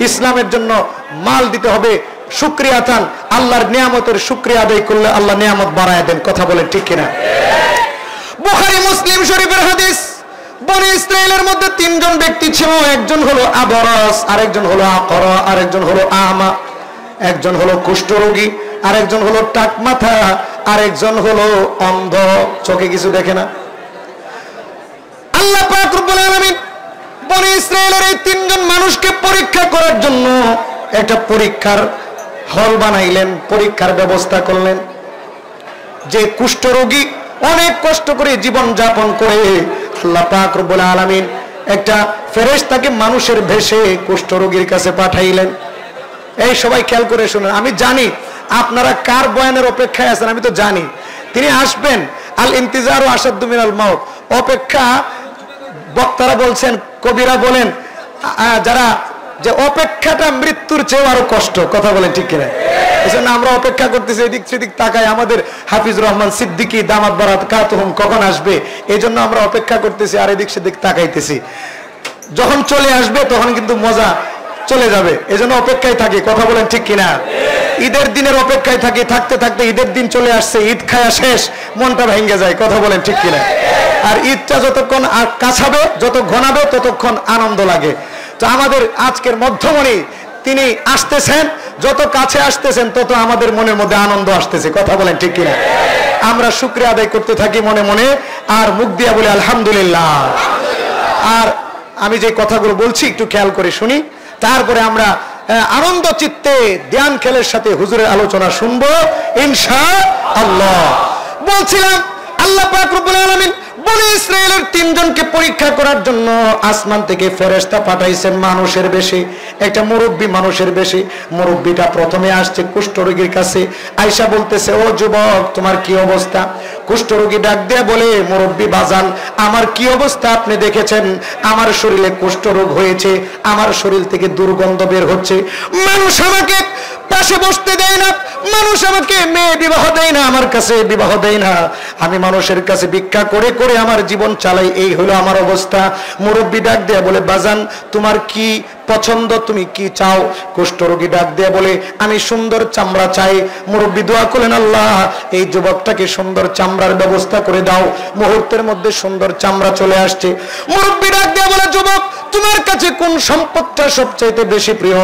ইসলামের জন্য মাল দিতে হবে, শুকরিয়া আতান, আল্লাহর নিয়ামতের শুকরিয়া আদায় করলে আল্লাহ নিয়ামত বাড়ায় দেন, কথা বলেন ঠিক কিনা? বুখারী মুসলিম শরীফের হাদিস, বনি ইসরাইলের মধ্যে তিনজন ব্যক্তি ছিল, একজন হলো আবরাস, আরেকজন হলো আকরা, আরেকজন হলো আমা, একজন হলো কুষ্ঠরোগী, আরেকজন হলো টাক মাথা, আরেকজন হলো অন্ধ, চোখে কিছু দেখে না। আল্লাহ পাক রব্বুল আলামিন বনি ইসরাইলের এই তিনজন মানুষকে পরীক্ষা করার জন্য একটা পরীক্ষার হল বানাইলেন, পরীক্ষার ব্যবস্থা করলেন। যে কুষ্ঠরোগী অনেক কষ্ট করে জীবন যাপন করে, আল্লাহ পাক রব্বুল আলামিন একটা ফেরেশতাকে মানুষের ভেষে কুষ্ঠরোগীর কাছে পাঠাইলেন। এই সবাই খেয়াল করে শুনুন, আমি জানি আপনারা কার বয়ানের অপেক্ষায় আছেন, আমি তো জানি তিনি আসবেন। আল ইন্তিজারু আসাদ্দু মিনাল মাউত, অপেক্ষা, বক্তারা বলছেন, কবিরা বলেন, যারা যে অপেক্ষাটা মৃত্যুর চেয়ে আরো কষ্ট, কথা বলেন ঠিক কিনা? এজন্য আমরা অপেক্ষা করতেছি, এদিক সেদিক তাকাই, আমাদের হাফিজুর রহমান সিদ্দিকী দামাত বারাকাতুহুম কখন আসবে, এই জন্য আমরা অপেক্ষা করতেছি আর এদিক সেদিক তাকাইতেছি। যখন চলে আসবে তখন কিন্তু মজা চলে যাবে, এজন্য অপেক্ষায় থাকি, কথা বলেন ঠিক কিনা? ঈদের দিনের অপেক্ষায় থাকি, থাকতে থাকতে ঈদের দিন চলে আসছে, ঈদ খায়া শেষ, মনটা ভেঙে যায়, কথা বলেন ঠিক কিনা? আর ঈদটা যতক্ষণ কাছাবে, যত ঘনাবে, ততক্ষণ আনন্দ লাগে। তো আমাদের আজকের মধ্যমণি তিনি আসতেছেন, যত কাছে আসতেছেন তত আমাদের মনের মধ্যে আনন্দ আসতেছে, কথা বলেন ঠিক কিনা? আমরা শুকরিয়া আদায় করতে থাকি মনে মনে, আর মুখ দিয়া বলি আলহামদুলিল্লাহ। আর আমি যে কথাগুলো বলছি একটু খেয়াল করে শুনি, তারপরে আমরা আনন্দ চিত্তে ধ্যান খেলের সাথে হুজুরের আলোচনা শুনবো ইনশাআল্লাহ। বলছিলাম আল্লাহ পাক রব্বুল আলামিন বনি ইসরাইলের 3 জনকে পরীক্ষা করার জন্য আসমান থেকে ফেরেশতা পাঠাইছেন মানুষের বেশে, একটা মুরব্বী মানুষের বেশে। মুরব্বীটা প্রথমে আসছে কুষ্ঠরোগীর কাছে, আয়েশা বলতেছে ও যুবক তোমার কি অবস্থা? কুষ্ঠরোগী ডাক দিয়ে বলে মুরব্বী বাজান আমার কি অবস্থা আপনি দেখেছেন, আমার শরীরে কুষ্ঠরোগ হয়েছে, আমার শরীর থেকে দুর্গন্ধ বের হচ্ছে, মানুষ আমাকে পাশে বসতে দেয় না, মানুষ আমাকে মেয়ে বিবাহ দেয় না, আমার কাছে বিবাহ দেয় না, আমি মানুষের কাছে ভিক্ষা করে করে আমার জীবন চালাই, এই হলো আমার অবস্থা। মুরব্বী ডাক দেয়া বলে বাজান তোমার কি পছন্দ, তুমি কি চাও? কুষ্ঠরোগী ডাক দেয়া বলে আমি সুন্দর চামড়া চাই। মুরব্বী দোয়া করলেন আল্লাহ এই যুবকটাকে সুন্দর চামড়ার ব্যবস্থা করে দাও। মুহূর্তের মধ্যে সুন্দর চামড়া চলে আসছে। মুরব্বী ডাক দেয়া বলে যুবক তোমার কাছে কোন সম্পদটা সবচাইতে বেশি প্রিয়?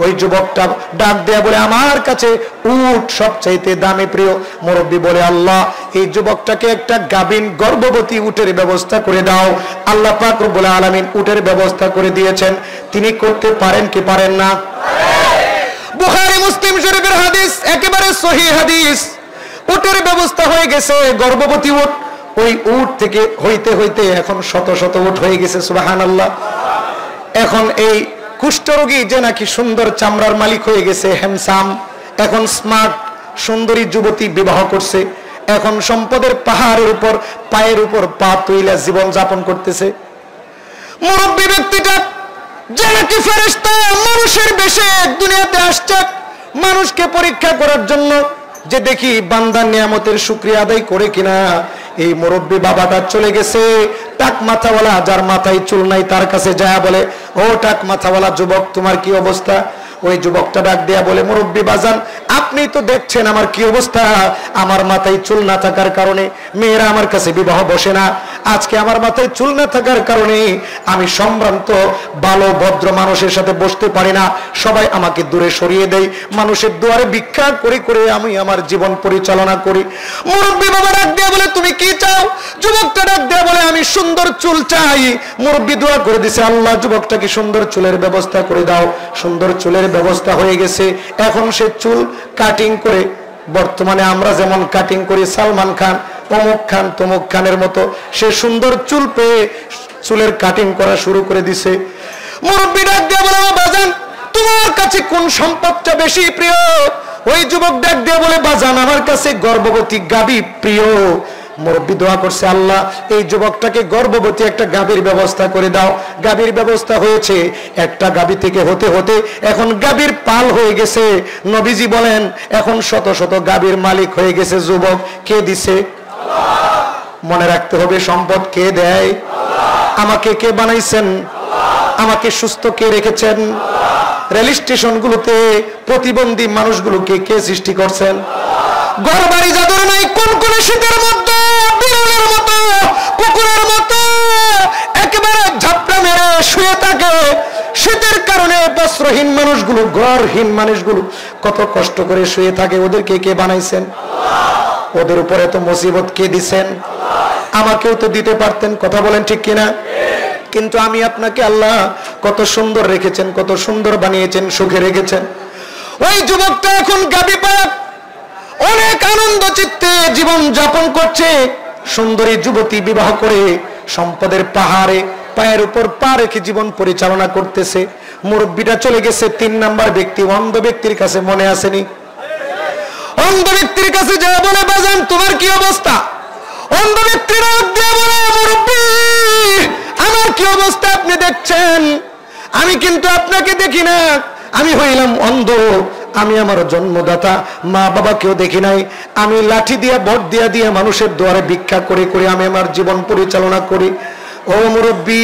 ওই যুবকটা ডাক দেয়া বলে আমার কাছে উট সবচাইতে দামি প্রিয়। মুরব্বী বলে আল্লাহ এই যুবকটাকে একটা গাভীন গর্ভবতী উটের ব্যবস্থা করে দাও। আল্লাহ পাক রব্বুল আলামিন উটের ব্যবস্থা করে দিয়েছেন। তিনি করতে পারেন কি পারেন না? বুখারী মুসলিম শরীফের হাদিস, একেবারে সহিহ হাদিস। উটের ব্যবস্থা হয়ে গেছে, গর্ভবতী উট। ওই উট থেকে হইতে হইতে এখন শত শত উট হয়ে গেছে, সুবহানাল্লাহ। এখন এই কুষ্ঠরোগী যে নাকি সুন্দর চামড়ার মালিক হয়ে গেছে, হ্যান্ডসাম, এখন স্মার্ট সুন্দরী যুবতী বিবাহ করছে, এখন সম্পদের পাহাড়ের উপর পায়ের উপর পা তুইলা জীবন যাপন করতেছে। মুরব্বী ব্যক্তিটা যে নাকি ফেরেশতা মানুষের বেশে দুনিয়াতে আসছে মানুষকে পরীক্ষা করার জন্য, যে দেখি বান্দার নিয়ামতের শুকরিয়া আদায় করে কিনা। এই মুরব্বী বাবাটা চলে গেছে টাক মাথাওয়ালা, যার মাথায় চুল নাই, তার কাছে যায় বলে ও টাক মাথাওয়ালা যুবক তোমার কি অবস্থা? ওই যুবকটা ডাক দেয়া বলে মুরব্বী বাজান আপনি তো দেখছেন আমার কি অবস্থা, আমার মাথায় চুল না থাকার কারণে মেয়েরা আমার কাছে বিবাহ বসে না, আজকে আমার মাথায় চুল না থাকার কারণে আমি সম্ভ্রান্ত ভালো ভদ্র মানুষের সাথে বসতে পারি না, সবাই আমাকে দূরে সরিয়ে দেয়, মানুষের দুয়ারে ভিক্ষা করে করে আমি আমার জীবন পরিচালনা করি। মুরব্বী বাবা ডাক দেয়া বলে তুমি কি চাও? যুবকটা ডাক দেয়া বলে আমি সুন্দর চুল চাই। মুরব্বী দোয়া করে দিছে আল্লাহ যুবকটাকে সুন্দর চুলের ব্যবস্থা করে দাও। সুন্দর চুলের ব্যবস্থা হয়ে গেছে। এখন সে চুল কাটিং করে, বর্তমানে আমরা যেমন কাটিং করি সালমান খান অমুক খান তমুক খানের মতো, সে সুন্দর চুল পেয়ে চুলের কাটিং করা শুরু করে দিছে। মুরব্বী ডাক দিয়ে বলে বাজান তোমার কাছে কোন সম্পদটা বেশি প্রিয়? ওই যুবক ডাক দিয়ে বলে বাজান আমার কাছে গর্ভবতী গাভী প্রিয়। মুরব্বী দোয়া করছে আল্লাহ এই যুবকটাকে গর্ভবতী একটা গাভীর ব্যবস্থা করে দাও। গাভীর ব্যবস্থা হয়েছে, একটা গাভী থেকে হতে হতে এখন গাভীর পাল হয়ে গেছে। নবীজি বলেন এখন শত শত গাভীর মালিক হয়ে গেছে যুবক। কে দিছে? মনে রাখতে হবে সম্পদ কে দেয়? আমাকে কে বানাইছেন? আমাকে সুস্থ কে রেখেছেন? রেল স্টেশন গুলোতে প্রতিবন্ধী মানুষগুলোকে কে সৃষ্টি করছেন? ঘর বাড়ি যাদের নাই, কোন কোন শীতের মধ্যে বিড়ালের মতো কুকুরের মতো একেবারে ঝাপটা মেরে শুয়ে থাকে, শীতের কারণে বস্ত্রহীন মানুষগুলো, ঘরহীন মানুষগুলো কত কষ্ট করে শুয়ে থাকে, ওদেরকে কে বানাইছেন? ওদের উপরে তো মুসিবত কে দিছেন? আমাকেও তো দিতে পারতেন, কথা বলেন ঠিক কিনা? কিন্তু আমি আপনাকে আল্লাহ কত সুন্দর রেখেছেন, কত সুন্দর বানিয়েছেন, সুখে রেখেছেন। ওই যুবকটা এখন গাভী পায় অনেক আনন্দ চিত্তে জীবন যাপন করছে। সুন্দরী যুবতী বিবাহ করে সম্পদের পাহাড়ে পায়ের উপর পা রেখে জীবন পরিচালনা করতেছে। মুরব্বীটা চলে গেছে 3 নাম্বার ব্যক্তি, অন্ধ ব্যক্তির কাছে, মনে আসেনি? অন্ধ ব্যক্তির কাছে যা বলে বাজান তোমার কি অবস্থা? অন্ধ ব্যক্তিরা বলে মুরব্বী আমার কি অবস্থা আপনি দেখছেন, আমি কিন্তু আপনাকে দেখি না, আমি হইলাম অন্ধ, আমি আমার জন্মদাতা মা বাবাকেও দেখি নাই, আমি লাঠি দিয়া ভোট দিয়া দিয়া মানুষের দুয়ারে ভিক্ষা করে করে আমি আমার জীবন পরিচালনা করি। ও মুরব্বী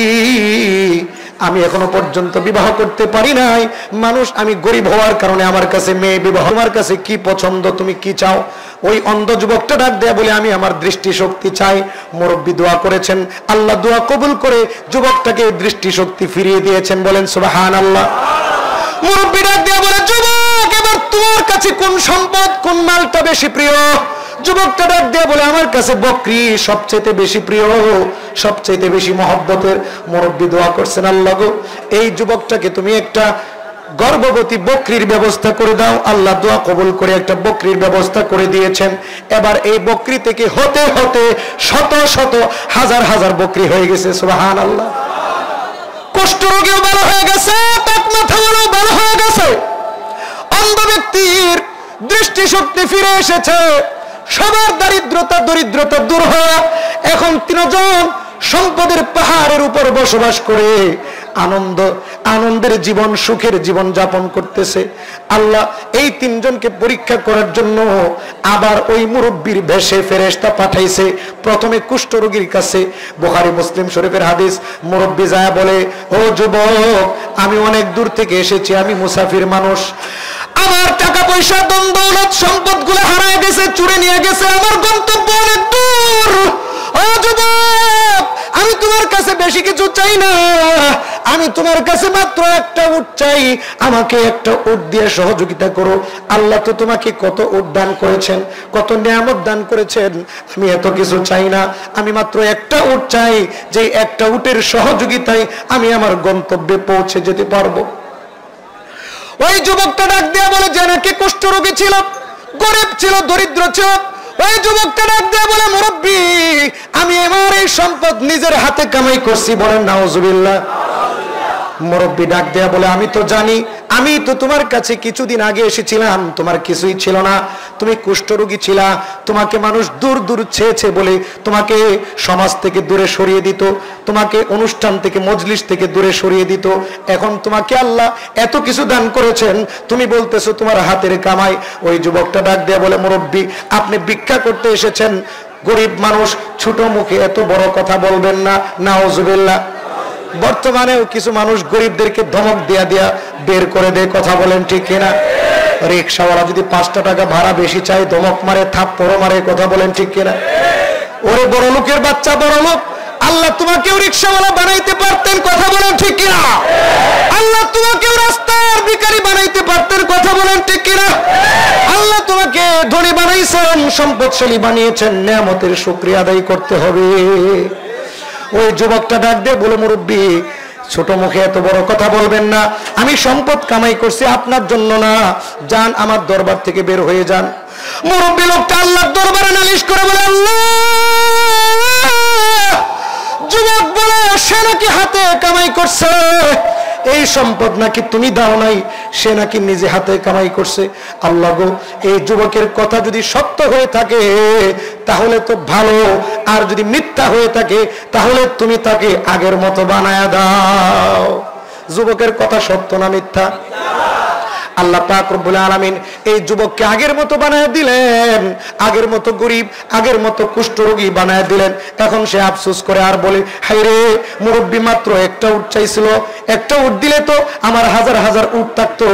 আমি এখনো পর্যন্ত বিবাহ করতে পারি নাই, মানুষ, আমি গরিব হওয়ার কারণে আমার কাছে মেয়ে বিবাহ, তোমার কাছে কি পছন্দ, তুমি কি চাও? ওই অন্ধ যুবকটা ডাক দেয়া বলে আমি আমার দৃষ্টিশক্তি চাই। মুরব্বী দোয়া করেছেন, আল্লাহ দোয়া কবুল করে যুবকটাকে দৃষ্টিশক্তি ফিরিয়ে দিয়েছেন, বলেন সুবহানাল্লাহ। মুরব্বী ডাক দেয়া বলে যুবক এবার তোমার কাছে কোন সম্পদ কোন মালটা বেশি প্রিয়? যুবকটা ডাক দিয়ে বলে আমার কাছে বকরি সবচেয়ে বেশি প্রিয়, সবচেয়ে বেশি মহব্বতের। মুরব্বি দোয়া করছেন, আল্লাহ গো এই যুবকটাকে তুমি একটা গর্ভবতী বকরির ব্যবস্থা করে দাও। আল্লাহ দোয়া কবুল করে একটা বকরির ব্যবস্থা করে দিয়েছেন। এবার এই বকরি থেকে হতে হতে শত শত হাজার হাজার বকরি হয়ে গেছে। সুবহানাল্লাহ। কুষ্ঠরোগীও ভালো হয়ে গেছে, টাক মাথাওয়ালাও ভালো হয়ে গেছে, অন্ধ ব্যক্তির দৃষ্টিশক্তি ফিরে এসেছে, সবার দরিদ্রতা দূর হয়ে এখন তিনজন সম্পদের পাহাড়ের উপর বসবাস করে আনন্দের জীবন, সুখের জীবন যাপন করতেছে। আল্লাহ এই তিনজনকে পরীক্ষা করার জন্য আবার ওই মুরব্বীর বেশে ফেরেশতা পাঠাইছে। প্রথমে কুষ্ঠরোগীর কাছে, বুখারী মুসলিম শরীফের হাদিস। মুরব্বী যায় বলে, ও যুবক, আমি অনেক দূর থেকে এসেছি, আমি মুসাফির মানুষ, আমার টাকা পয়সা ধন দৌলত সম্পদগুলো হারায় গেছে, চুরে নিয়ে গেছে, আমার গন্তব্য অনেক দূর। ও যুবক, আমি তোমার কাছে বেশি কিছু চাই না, আমি তোমার কাছে মাত্র একটা উট চাই, আমাকে একটা উট দিয়ে সহযোগিতা করো। আল্লাহ তো তোমাকে কত উট দান করেছেন, কত নিয়ামত দান করেছেন, আমি এত কিছু চাই না, আমি মাত্র একটা উট চাই, যে একটা উটের সহযোগিতায় আমি আমার গন্তব্যে পৌঁছে যেতে পারবো। ওই যুবকটা ডাক দিয়া বলে, যে নাকি কুষ্ঠরোগী ছিল, গরিব ছিল, দরিদ্র ছিল, ওই যুবকটা ডাক দিয়া বলে, মুরব্বী আমি আমার এই সম্পদ নিজের হাতে কামাই করছি। বলেন নাউজুবিল্লাহ। মুরব্বী ডাক দিয়া বলে, আমি তো জানি, আমি তো তোমার কাছে কিছুদিন আগে এসেছিলাম, তোমার কিছুই ছিল না, তুমি কুষ্ঠরোগী ছিলা, তোমাকে মানুষ দূর দূর চেয়েছে বলে তোমাকে সমাজ থেকে দূরে সরিয়ে দিত, তোমাকে অনুষ্ঠান থেকে মজলিস থেকে দূরে সরিয়ে দিত। এখন তোমাকে আল্লাহ এত কিছু দান করেছেন, তুমি বলতেছো তোমার হাতের কামাই। ওই যুবকটা ডাক দিয়া বলে, মুরব্বী আপনি ভিক্ষা করতে এসেছেন, গরিব মানুষ, ছোট মুখে এত বড় কথা বলবেন না। নাউজুবিল্লাহ। বর্তমানেও কিছু মানুষ গরিবদেরকে ধমক দিয়া দিয়া বের করে দেয়, কথা বলেন ঠিক কিনা? রিক্সাওয়ালা যদি 5টা টাকা ভাড়া বেশি চাই, ধমক মারে, থাপ্পড় মারে, কথা বলেন ঠিক কিনা? ওরে বড় লোকের বাচ্চা, বড় লোক, আল্লাহ তোমাকেও রিক্সাওয়ালা বানাইতে পারতেন, কথা বলেন ঠিক কিনা? আল্লাহ তোমাকেও রাস্তার ভিখারি বানাইতে পারতেন, কথা বলেন ঠিক কিনা? আল্লাহ তোমাকে ধনী বানাইছেন, সম্পদশালী বানিয়েছেন, নিয়ামতের শুকরিয়া আদায় করতে হবে। ওই যুবকটা ডাক দিয়ে বলে, মুরব্বী ছোট মুখে এত বড় কথা বলবেন না, আমি সম্পদ কামাই করছি আপনার জন্য না, যান আমার দরবার থেকে বের হয়ে যান। মুরব্বী লোকটা আল্লাহর দরবারে নালিশ করে বলে, আল্লাহ, যুবক বলে সে নাকি হাতে কামাই করছে, এই সম্পদ নাকি তুমি দাও নাই, সে নাকি নিজে হাতে কামাই করছে। আল্লাহ গো, এই যুবকের কথা যদি সত্য হয়ে থাকে তাহলে তো ভালো, আর যদি মিথ্যা হয়ে থাকে তাহলে তুমি তাকে আগের মতো বানায়া দাও। যুবকের কথা সত্য না মিথ্যা? আল্লাহ পাক রব্বুল আলামিন এই যুবককে আগের মতো বানায় দিলেন, আগের মতো গরিব, আগের মতো কুষ্ঠরোগী বানায় দিলেন। এখন সে আফসোস করে আর বলে, হায় রে, মুরব্বী মাত্র একটা উট চাইছিল, একটা উট দিলে তো আমার হাজার হাজার উট থাকতো,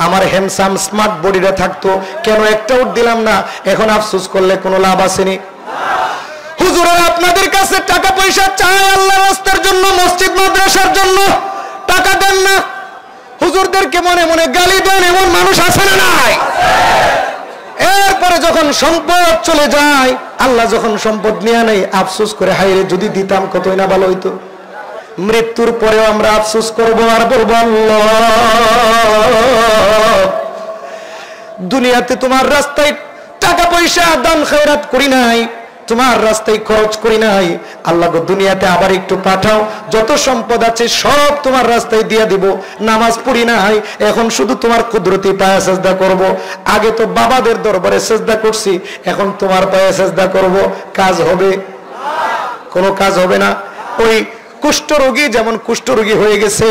আমার হ্যান্ডসাম স্মার্ট বডিটা থাকতো, কেন একটা উট দিলাম না? এখন আফসোস করলে কোনো লাভ আসেনি। হুজুরের আপনাদের কাছে টাকা পয়সা চায় আল্লাহর রাস্তার জন্য, মসজিদ মাদ্রাসার জন্য, টাকা দেন না, হুজুরদেরকে মনে মনে গালি দেন, এমন মানুষ আছে না নাই? এরপরে যখন সম্পদ চলে যায়, আল্লাহ যখন সম্পদ নিয়ে নেই, আফসোস করে, হায়রে যদি দিতাম কতই না ভালো হইতো। মৃত্যুর পরেও আমরা আফসোস করবো আর বলবো, আল্লাহ, দুনিয়াতে তোমার রাস্তায় টাকা পয়সা দান খয়রাত করি নাই, তোমার রাস্তায় খরচ করি নাই, আল্লাহ গো দুনিয়াতে আবার একটু পাঠাও, যত সম্পদ আছে সব তোমার রাস্তায় দিয়ে দিব। নামাজ পড়ি নাই, এখন শুধু তোমার কুদরতি পায়ে সেজদা করব। আগে তো বাবাদের দরবারে সেজদা করছি, এখন তোমার পায়ে সেজদা করব। কাজ হবে? কোনো কাজ হবে না। ওই কুষ্ঠরোগী যেমন কুষ্ঠরোগী হয়ে গেছে,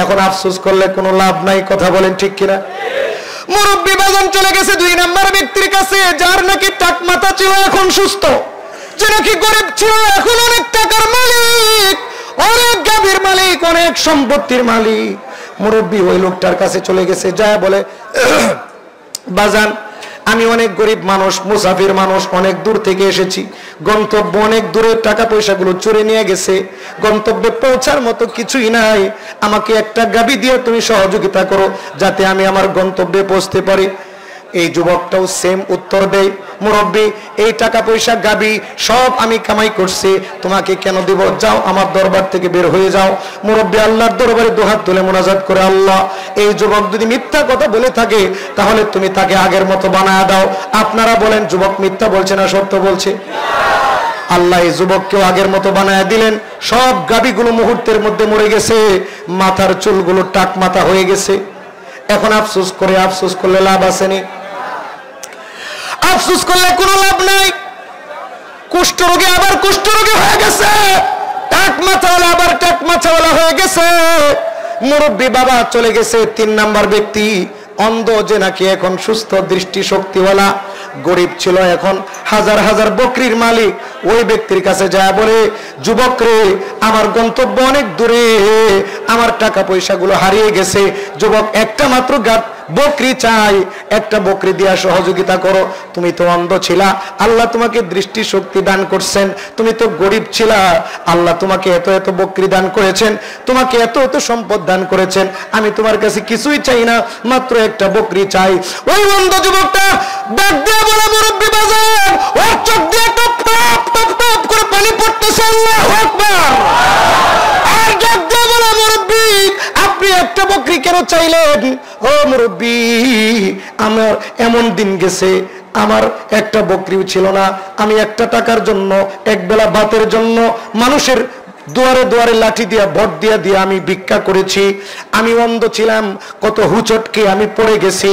এখন আফসোস করলে কোনো লাভ নাই, কথা বলেন ঠিক কিনা? মুরব্বী বাজান চলে গেছে 2 নাম্বার ব্যক্তির কাছে, যার নাকি টাক মাথা ছিল এখন সুস্থ, যে নাকি গরিব ছিল এখন অনেক টাকার মালিক, অনেক গাভীর মালিক, অনেক সম্পত্তির মালিক। মুরব্বী ওই লোকটার কাছে চলে গেছে, যায় বলে, বাজান আমি অনেক গরিব মানুষ, মুসাফির মানুষ, অনেক দূর থেকে এসেছি, গন্তব্য অনেক দূরের, টাকা পয়সাগুলো চুরে নিয়ে গেছে, গন্তব্যে পৌঁছার মতো কিছুই নাই, আমাকে একটা গাভী দিয়ে তুমি সহযোগিতা করো যাতে আমি আমার গন্তব্যে পৌঁছতে পারি। এই যুবকটাও সেম উত্তর দেয়, মুরব্বী এই টাকা পয়সা গাবি সব আমি কামাই করছি, তোমাকে কেন দিব, যাও আমার দরবার থেকে বের হয়ে যাও। মুরব্বী আল্লাহর দরবারে দুহাত তুলে মুনাজাত করে, আল্লাহ এই যুবক যদি মিথ্যা কথা বলে থাকে তাহলে তুমি তাকে আগের মতো বানায় দাও। আপনারা বলেন যুবক মিথ্যা বলছে না সত্য বলছে? আল্লাহ এই যুবককেও আগের মতো বানায় দিলেন। সব গাবিগুলো মুহূর্তের মধ্যে মরে গেছে, মাথার চুলগুলো টাক মাথা হয়ে গেছে। এখন আফসোস করলে লাভ আসেনি, আফসোস করলে কোনো লাভ নাই। কুষ্ঠরোগী আবার কুষ্ঠরোগী হয়ে গেছে, টাক মাথাওয়ালা আবার টাক মাথাওয়ালা হয়ে গেছে। মুরব্বী বাবা চলে গেছে। 3 নাম্বার ব্যক্তি অন্ধ, যে নাকি এখন সুস্থ দৃষ্টি শক্তিওয়ালা, গরিব ছিল এখন হাজার হাজার বকরির মালিক। ওই ব্যক্তির কাছে যায় বলে, যুবক রে আমার গন্তব্য অনেক দূরে, আমার টাকা পয়সাগুলো হারিয়ে গেছে। যুবক একটা মাত্র বকরি চাই, একটা বকরি দিয়া সহযোগিতা করো। তুমি তো অন্ধ ছিলা, আল্লাহ তোমাকে দৃষ্টি শক্তি দান করছেন। তুমি তো গরিব ছিলা, আল্লাহ তোমাকে এত এত বকরি দান করেছেন, তোমাকে এত এত সম্পদ দান করেছেন। আমি তোমার কাছে কিছুই চাই না, মাত্র একটা বকরি চাই। ওই অন্ধ যুবকটা ডাক দিয়ে বলে, মুরব্বী বাজার, ওর চোখ দিয়ে টপ টপ টপ টপ করে পানি পড়তেছে। আল্লাহু আকবার। আর ডাক দিয়ে বলে, মুরব্বী আপনি একটা বকরি কেন চাইলেন? ও মুরব্বী, আমার এমন দিন গেছে আমার একটা বকরিও ছিল না। আমি একটা টাকার জন্য, এক বেলা ভাতের জন্য মানুষের দুয়ারে দুয়ারে লাঠি দিয়া ভোট দিয়া আমি ভিক্ষা করেছি। আমি অন্ধ ছিলাম, কত হুচটকে আমি পড়ে গেছি,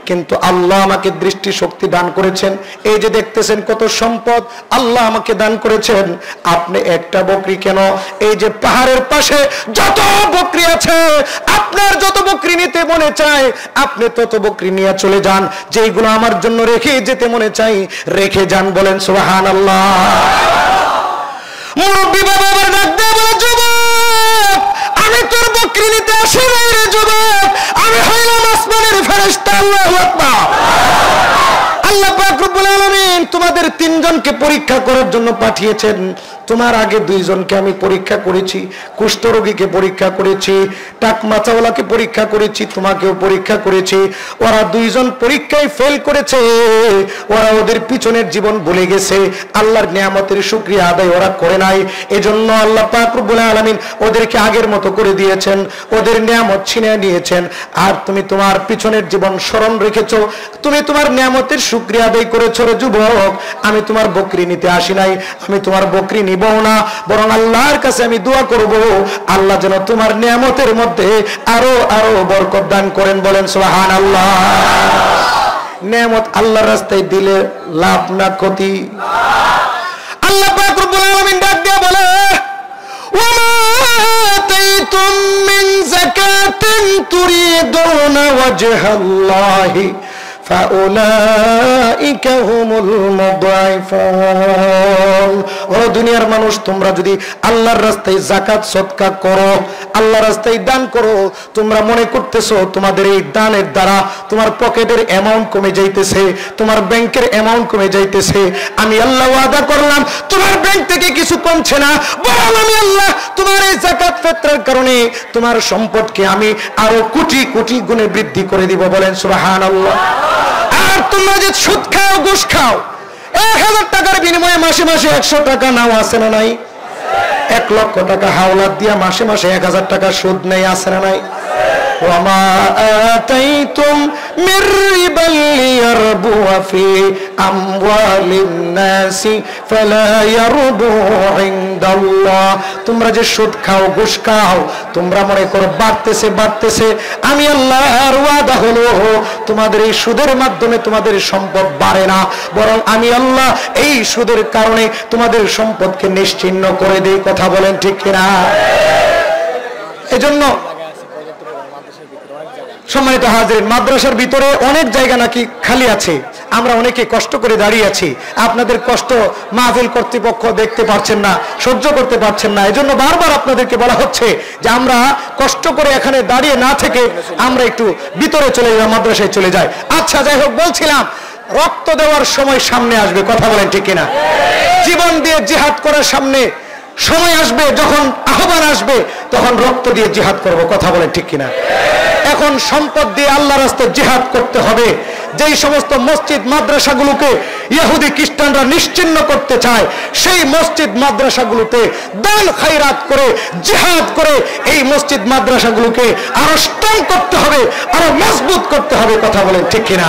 কিন্তু আল্লাহ আমাকে দৃষ্টি শক্তি দান করেছেন। এই যে দেখতেছেন কত সম্পদ আল্লাহ আমাকে দান করেছেন। আপনি একটা বকরি কেন, এই যে পাহাড়ের পাশে যত বকরি আছে, আপনার যত বকরি নিতে মনে চায় আপনি তত বকরি নিয়ে চলে যান। যেইগুলো আমার জন্য রেখে যেতে মনে চাই রেখে যান। বলেন সুবহানাল্লাহ। মুরব্বী বাবা আবার ডাক দিয়ে বলে, যুবক আমি তোর বকরি নিতে আসি নাই রে যুবক, আমি হইলাম আসমানের ফেরেশতা। আল্লাহু আকবার। আল্লাহ পাক রব্বুল আলামিন তোমাদের 3 জনকে পরীক্ষা করার জন্য পাঠিয়েছেন। তোমার আগে 2 জনকে আমি পরীক্ষা করেছি, কুষ্ঠরোগীকে পরীক্ষা করেছি, টাক মাথাওয়ালাকে পরীক্ষা করেছি, তোমাকেও পরীক্ষা করেছি। ওরা 2 জন পরীক্ষায় ফেল করেছে, ওরা ওদের পিছনের জীবন ভুলে গেছে, আল্লাহর নিয়ামতের শুকরিয়া আদায় ওরা করে নাই। এজন্য আল্লাহ পাক রব্বুল আলামিন ওদেরকে আগের মতো করে দিয়েছেন, ওদের নিয়ামত ছিনিয়ে নিয়েছেন। আর তুমি তোমার পিছনের জীবন স্মরণ রেখেছো, তুমি তোমার নিয়ামতের শুকরিয়া আদায় করেছো রে যুবক। আমি তোমার বকরি নিতে আসি নাই, আমি তোমার বকরি নিব না, বরং আল্লাহর কাছে আমি দোয়া করব আল্লাহ যেন তোমার নিয়ামতের মধ্যে আরো আরো বরকত দান করেন। বলেন সুবহানাল্লাহ। নিয়ামত আল্লাহর রাস্তায় দিলে লাভ না ক্ষতি? আল্লাহ পাক রব্বুল আলামিন ডাক দিয়ে বলে, ওয়া আতাইতুম মিন যাকাতিন তুরিদুনা ওয়াজহাল্লাহি ফাউলাইকা হুমুল মুদাইফুন। ও দুনিয়ার মানুষ, তোমরা যদি আল্লাহর রাস্তায় যাকাত সদকা করো, আল্লাহর রাস্তায় দান করো, তোমরা মনে করতেছো তোমাদের এই দানের দ্বারা তোমার পকেটের অ্যামাউন্ট কমে যাইতেছে, তোমার ব্যাংকের অ্যামাউন্ট কমে যাইতেছে। আমি আল্লাহ ওয়াদা করলাম তোমার ব্যাংক থেকে কিছু কমছে না, বরং আমি আল্লাহ তোমার এই যাকাত ফিতরের কারণে তোমার সম্পদকে আমি আরো কোটি কোটি গুণে বৃদ্ধি করে দিব। বলেন সুবহানাল্লাহ। আর তোমরা যে সুদ খাও, ঘুষ খাও, 1000 টাকার বিনিময়ে মাসে মাসে 100 টাকা নাও, আছে না নাই? 1 লক্ষ টাকা হাওলাত দিয়া মাসে মাসে 1000 টাকা সুদ নেই, আছে না নাই? ওয়ামা আতাইতুম মির রিবাল লিয়ারবু ফি আমওয়ালিন নাসি ফালা ইয়ারবু ইনদাল্লাহ। তোমরা যে সুদ খাও, ঘুষ খাও, তোমরা মনে করো বাড়তেছে বাড়তেছে। আমি আল্লাহর ওয়াদা হলো তোমাদের এই সুদের মাধ্যমে তোমাদের সম্পদ বাড়ে না, বরং আমি আল্লাহ এই সুদের কারণে তোমাদের সম্পদকে নিশ্চিহ্ন করে দেই। কথা বলেন ঠিক কিনা? এজন্য সম্মানিত হাজিরিন, মাদ্রাসার ভিতরে অনেক জায়গা নাকি খালি আছে, আমরা অনেকে কষ্ট করে দাঁড়িয়ে আছি। আপনাদের কষ্ট মাহফিল কর্তৃপক্ষ দেখতে পাচ্ছেন না, সহ্য করতে পারছেন না। এজন্য বারবার আপনাদেরকে বলা হচ্ছে যে আমরা কষ্ট করে এখানে দাঁড়িয়ে না থেকে আমরা একটু ভিতরে চলে যাই, মাদ্রাসায় চলে যাই। আচ্ছা, যাই হোক, বলছিলাম রক্ত দেওয়ার সময় সামনে আসবে। কথা বলেন ঠিক কিনা? জীবন দিয়ে জিহাদ করার সামনে সময় আসবে, যখন আহ্বান আসবে তখন রক্ত দিয়ে জিহাদ করব। কথা বলেন ঠিক কিনা? এখন সম্পদ দিয়ে আল্লাহর রাস্তায় জিহাদ করতে হবে। যেই সমস্ত মসজিদ মাদ্রাসাগুলোকে ইহুদি খ্রিস্টানরা নিশ্চিহ্ন করতে চায়, সেই মসজিদ মাদ্রাসাগুলোতে দান খায়রাত করে জিহাদ করে এই মসজিদ মাদ্রাসাগুলোকে আরো স্ট্রং করতে হবে, আরো মজবুত করতে হবে। কথা বলেন ঠিক কিনা?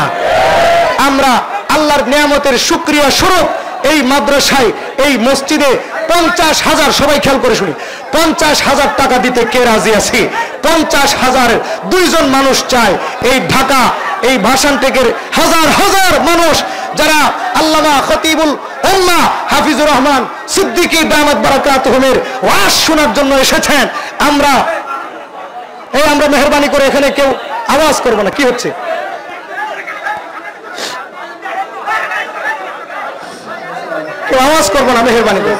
আমরা আল্লাহর নিয়ামতের শুকরিয়া স্বরূপ এই মাদ্রাসায়, এই মসজিদে 50,000, সবাই খেয়াল করে শুনি, 50,000 টাকা দিতে কে রাজি আছি? 50,000 দুইজন মানুষ চায়। এই ঢাকা, এই ভাসান টেকের হাজার হাজার মানুষ যারা আল্লামা খতিবুল উম্মাহ হাফিজুর রহমান সিদ্দিকী দামাত বারাকাতুহুমের ওয়াজ শোনার জন্য এসেছেন। আমরা মেহরবানি করে এখানে কেউ আওয়াজ করব না। কি হচ্ছে? কেউ আওয়াজ করবো না, মেহরবানি করে।